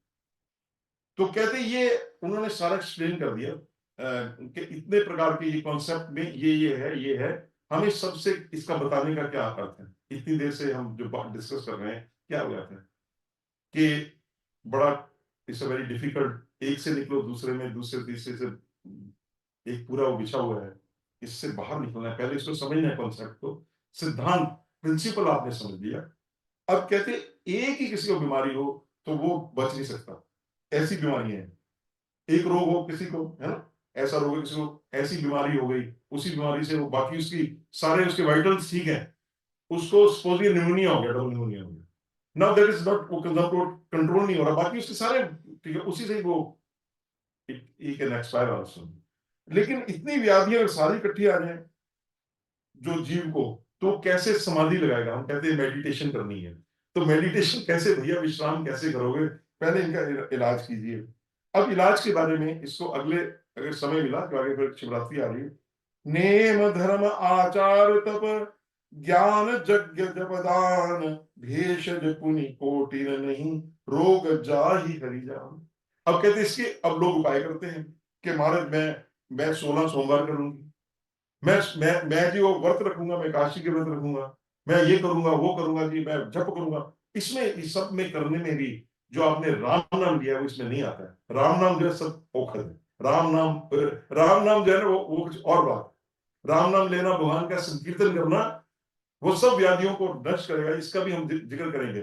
[SPEAKER 1] तो कहते ये उन्होंने सारा एक्सप्लेन कर दिया कि इतने प्रकार के ये कॉन्सेप्ट में ये है, ये है, हमें सबसे इसका बताने का क्या अर्थ है। इतनी देर से हम जो बात डिस्कस कर रहे हैं, क्या हो जाता है कि बड़ा, इट्स अ वेरी डिफिकल्ट, एक से निकलो दूसरे में, दूसरे तीसरे से एक पूरा वो बिछा हुआ है, इससे बाहर निकलना है, पहले इसको समझना है कॉन्सेप्ट को, सिद्धांत, प्रिंसिपल आपने समझ लिया। अब कहते एक ही किसी को बीमारी हो तो वो बच नहीं सकता, ऐसी बीमारी है। एक रोग हो किसी को, है ना, ऐसा रोग है किसी को, ऐसी बीमारी हो गई, उसी बीमारी से वो बाकी उसकी सारे उसके वाइटल्स ठीक है, उसको सपोज निमोनिया हो गया, डबल निमोनिया हो गया, नाउ दैट इज नॉट, वो कंट्रोल नहीं हो रहा, बाकी उसके सारे ठीक है, उसी से वो ही कैन एक्सपायर आल्सो। लेकिन इतनी व्याधियां अगर सारी इकट्ठी आ जाए जो जीव को, तो कैसे समाधि लगाएगा? हम कहते हैं मेडिटेशन करनी है, तो मेडिटेशन कैसे भैया, विश्राम कैसे करोगे? पहले इनका इलाज कीजिए। अब इलाज के बारे में इसको अगले, अगर समय मिला तो आगे, फिर शिवरात्रि आ रही है, नेम धर्म आचार तप ज्ञान यज्ञ जपदान भेषज पुनि कोटि नहीं रोग जाहि हरि जान। अब कहते हैं इसके, अब लोग उपाय करते हैं कि महाराज मैं 16 सोमवार करूंगी, मैं जी वो व्रत रखूंगा, मैं काशी के व्रत रखूंगा, मैं ये करूंगा वो करूंगा जी, मैं जप करूंगा। इसमें इस सब में करने में भी जो आपने राम नाम लिया है वो इसमें नहीं आता है। राम नाम जो है सब ओखद है। राम नाम जो है ना वो कुछ और बात। राम नाम लेना, भगवान का संकीर्तन करना, वो सब व्याधियों को नष्ट करेगा, इसका भी हम जिक्र करेंगे।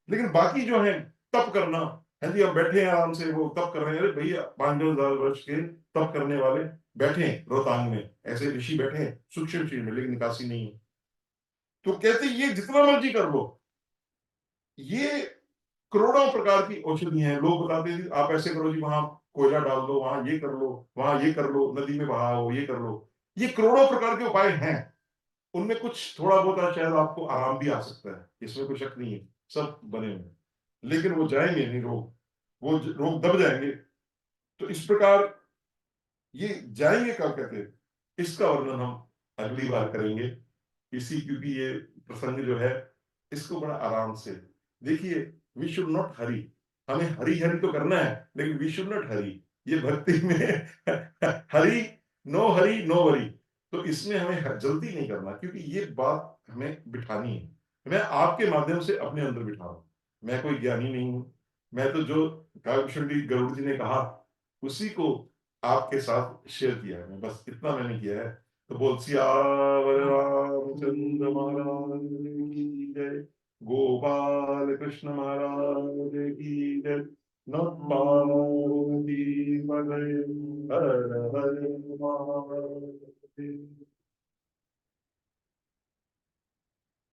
[SPEAKER 1] लेकिन बाकी जो है, तप करना है जी, हम बैठे हैं आराम से, वो तप कर रहे हैं, अरे भैया 5,000 वर्ष के तप करने वाले बैठे हैं रोहतांग में, ऐसे ऋषि बैठे हैं सूक्ष्म शरीर में, लेकिन निकासी नहीं है। तो कहते ये जितना मर्जी कर लो, ये करोड़ों प्रकार की औषधि हैं। लोग बताते हैं आप ऐसे करो जी, वहां कोयला डाल दो, वहां ये कर लो, वहां ये कर लो, नदी में बहाओ, ये कर लो। ये करोड़ों प्रकार के उपाय हैं, उनमें कुछ थोड़ा बहुत शायद आपको आराम भी आ सकता है, इसमें कोई शक नहीं है, सब बने हुए हैं, लेकिन वो जाएंगे नहीं रोग, वो रोग दब जाएंगे। तो इस प्रकार ये जाएंगे कब, कहते हैं इसका वर्णन हम अगली बार करेंगे। इसी, क्योंकि ये प्रसंग जो है इसको बड़ा आराम से देखिए। वी शुड नॉट हरी, हमें हरी हरी तो करना है, लेकिन वी शुड नॉट हरी। ये भक्ति में हरी, नो हरी नो वरी। तो इसमें हमें जल्दी नहीं करना, क्योंकि ये बात हमें बिठानी है। मैं आपके माध्यम से अपने अंदर बिठा रहा हूं, मैं कोई ज्ञानी नहीं हूं। मैं तो जो काव्यभूषण गरुड़ जी ने कहा उसी को आपके साथ शेयर किया है, मैं बस इतना मैंने किया है। तो बोल सियावर रामचंद्र महाराज की जय, गोपाल कृष्ण महाराज की जय, नमः पार्वती पतये, हर हर महादेव।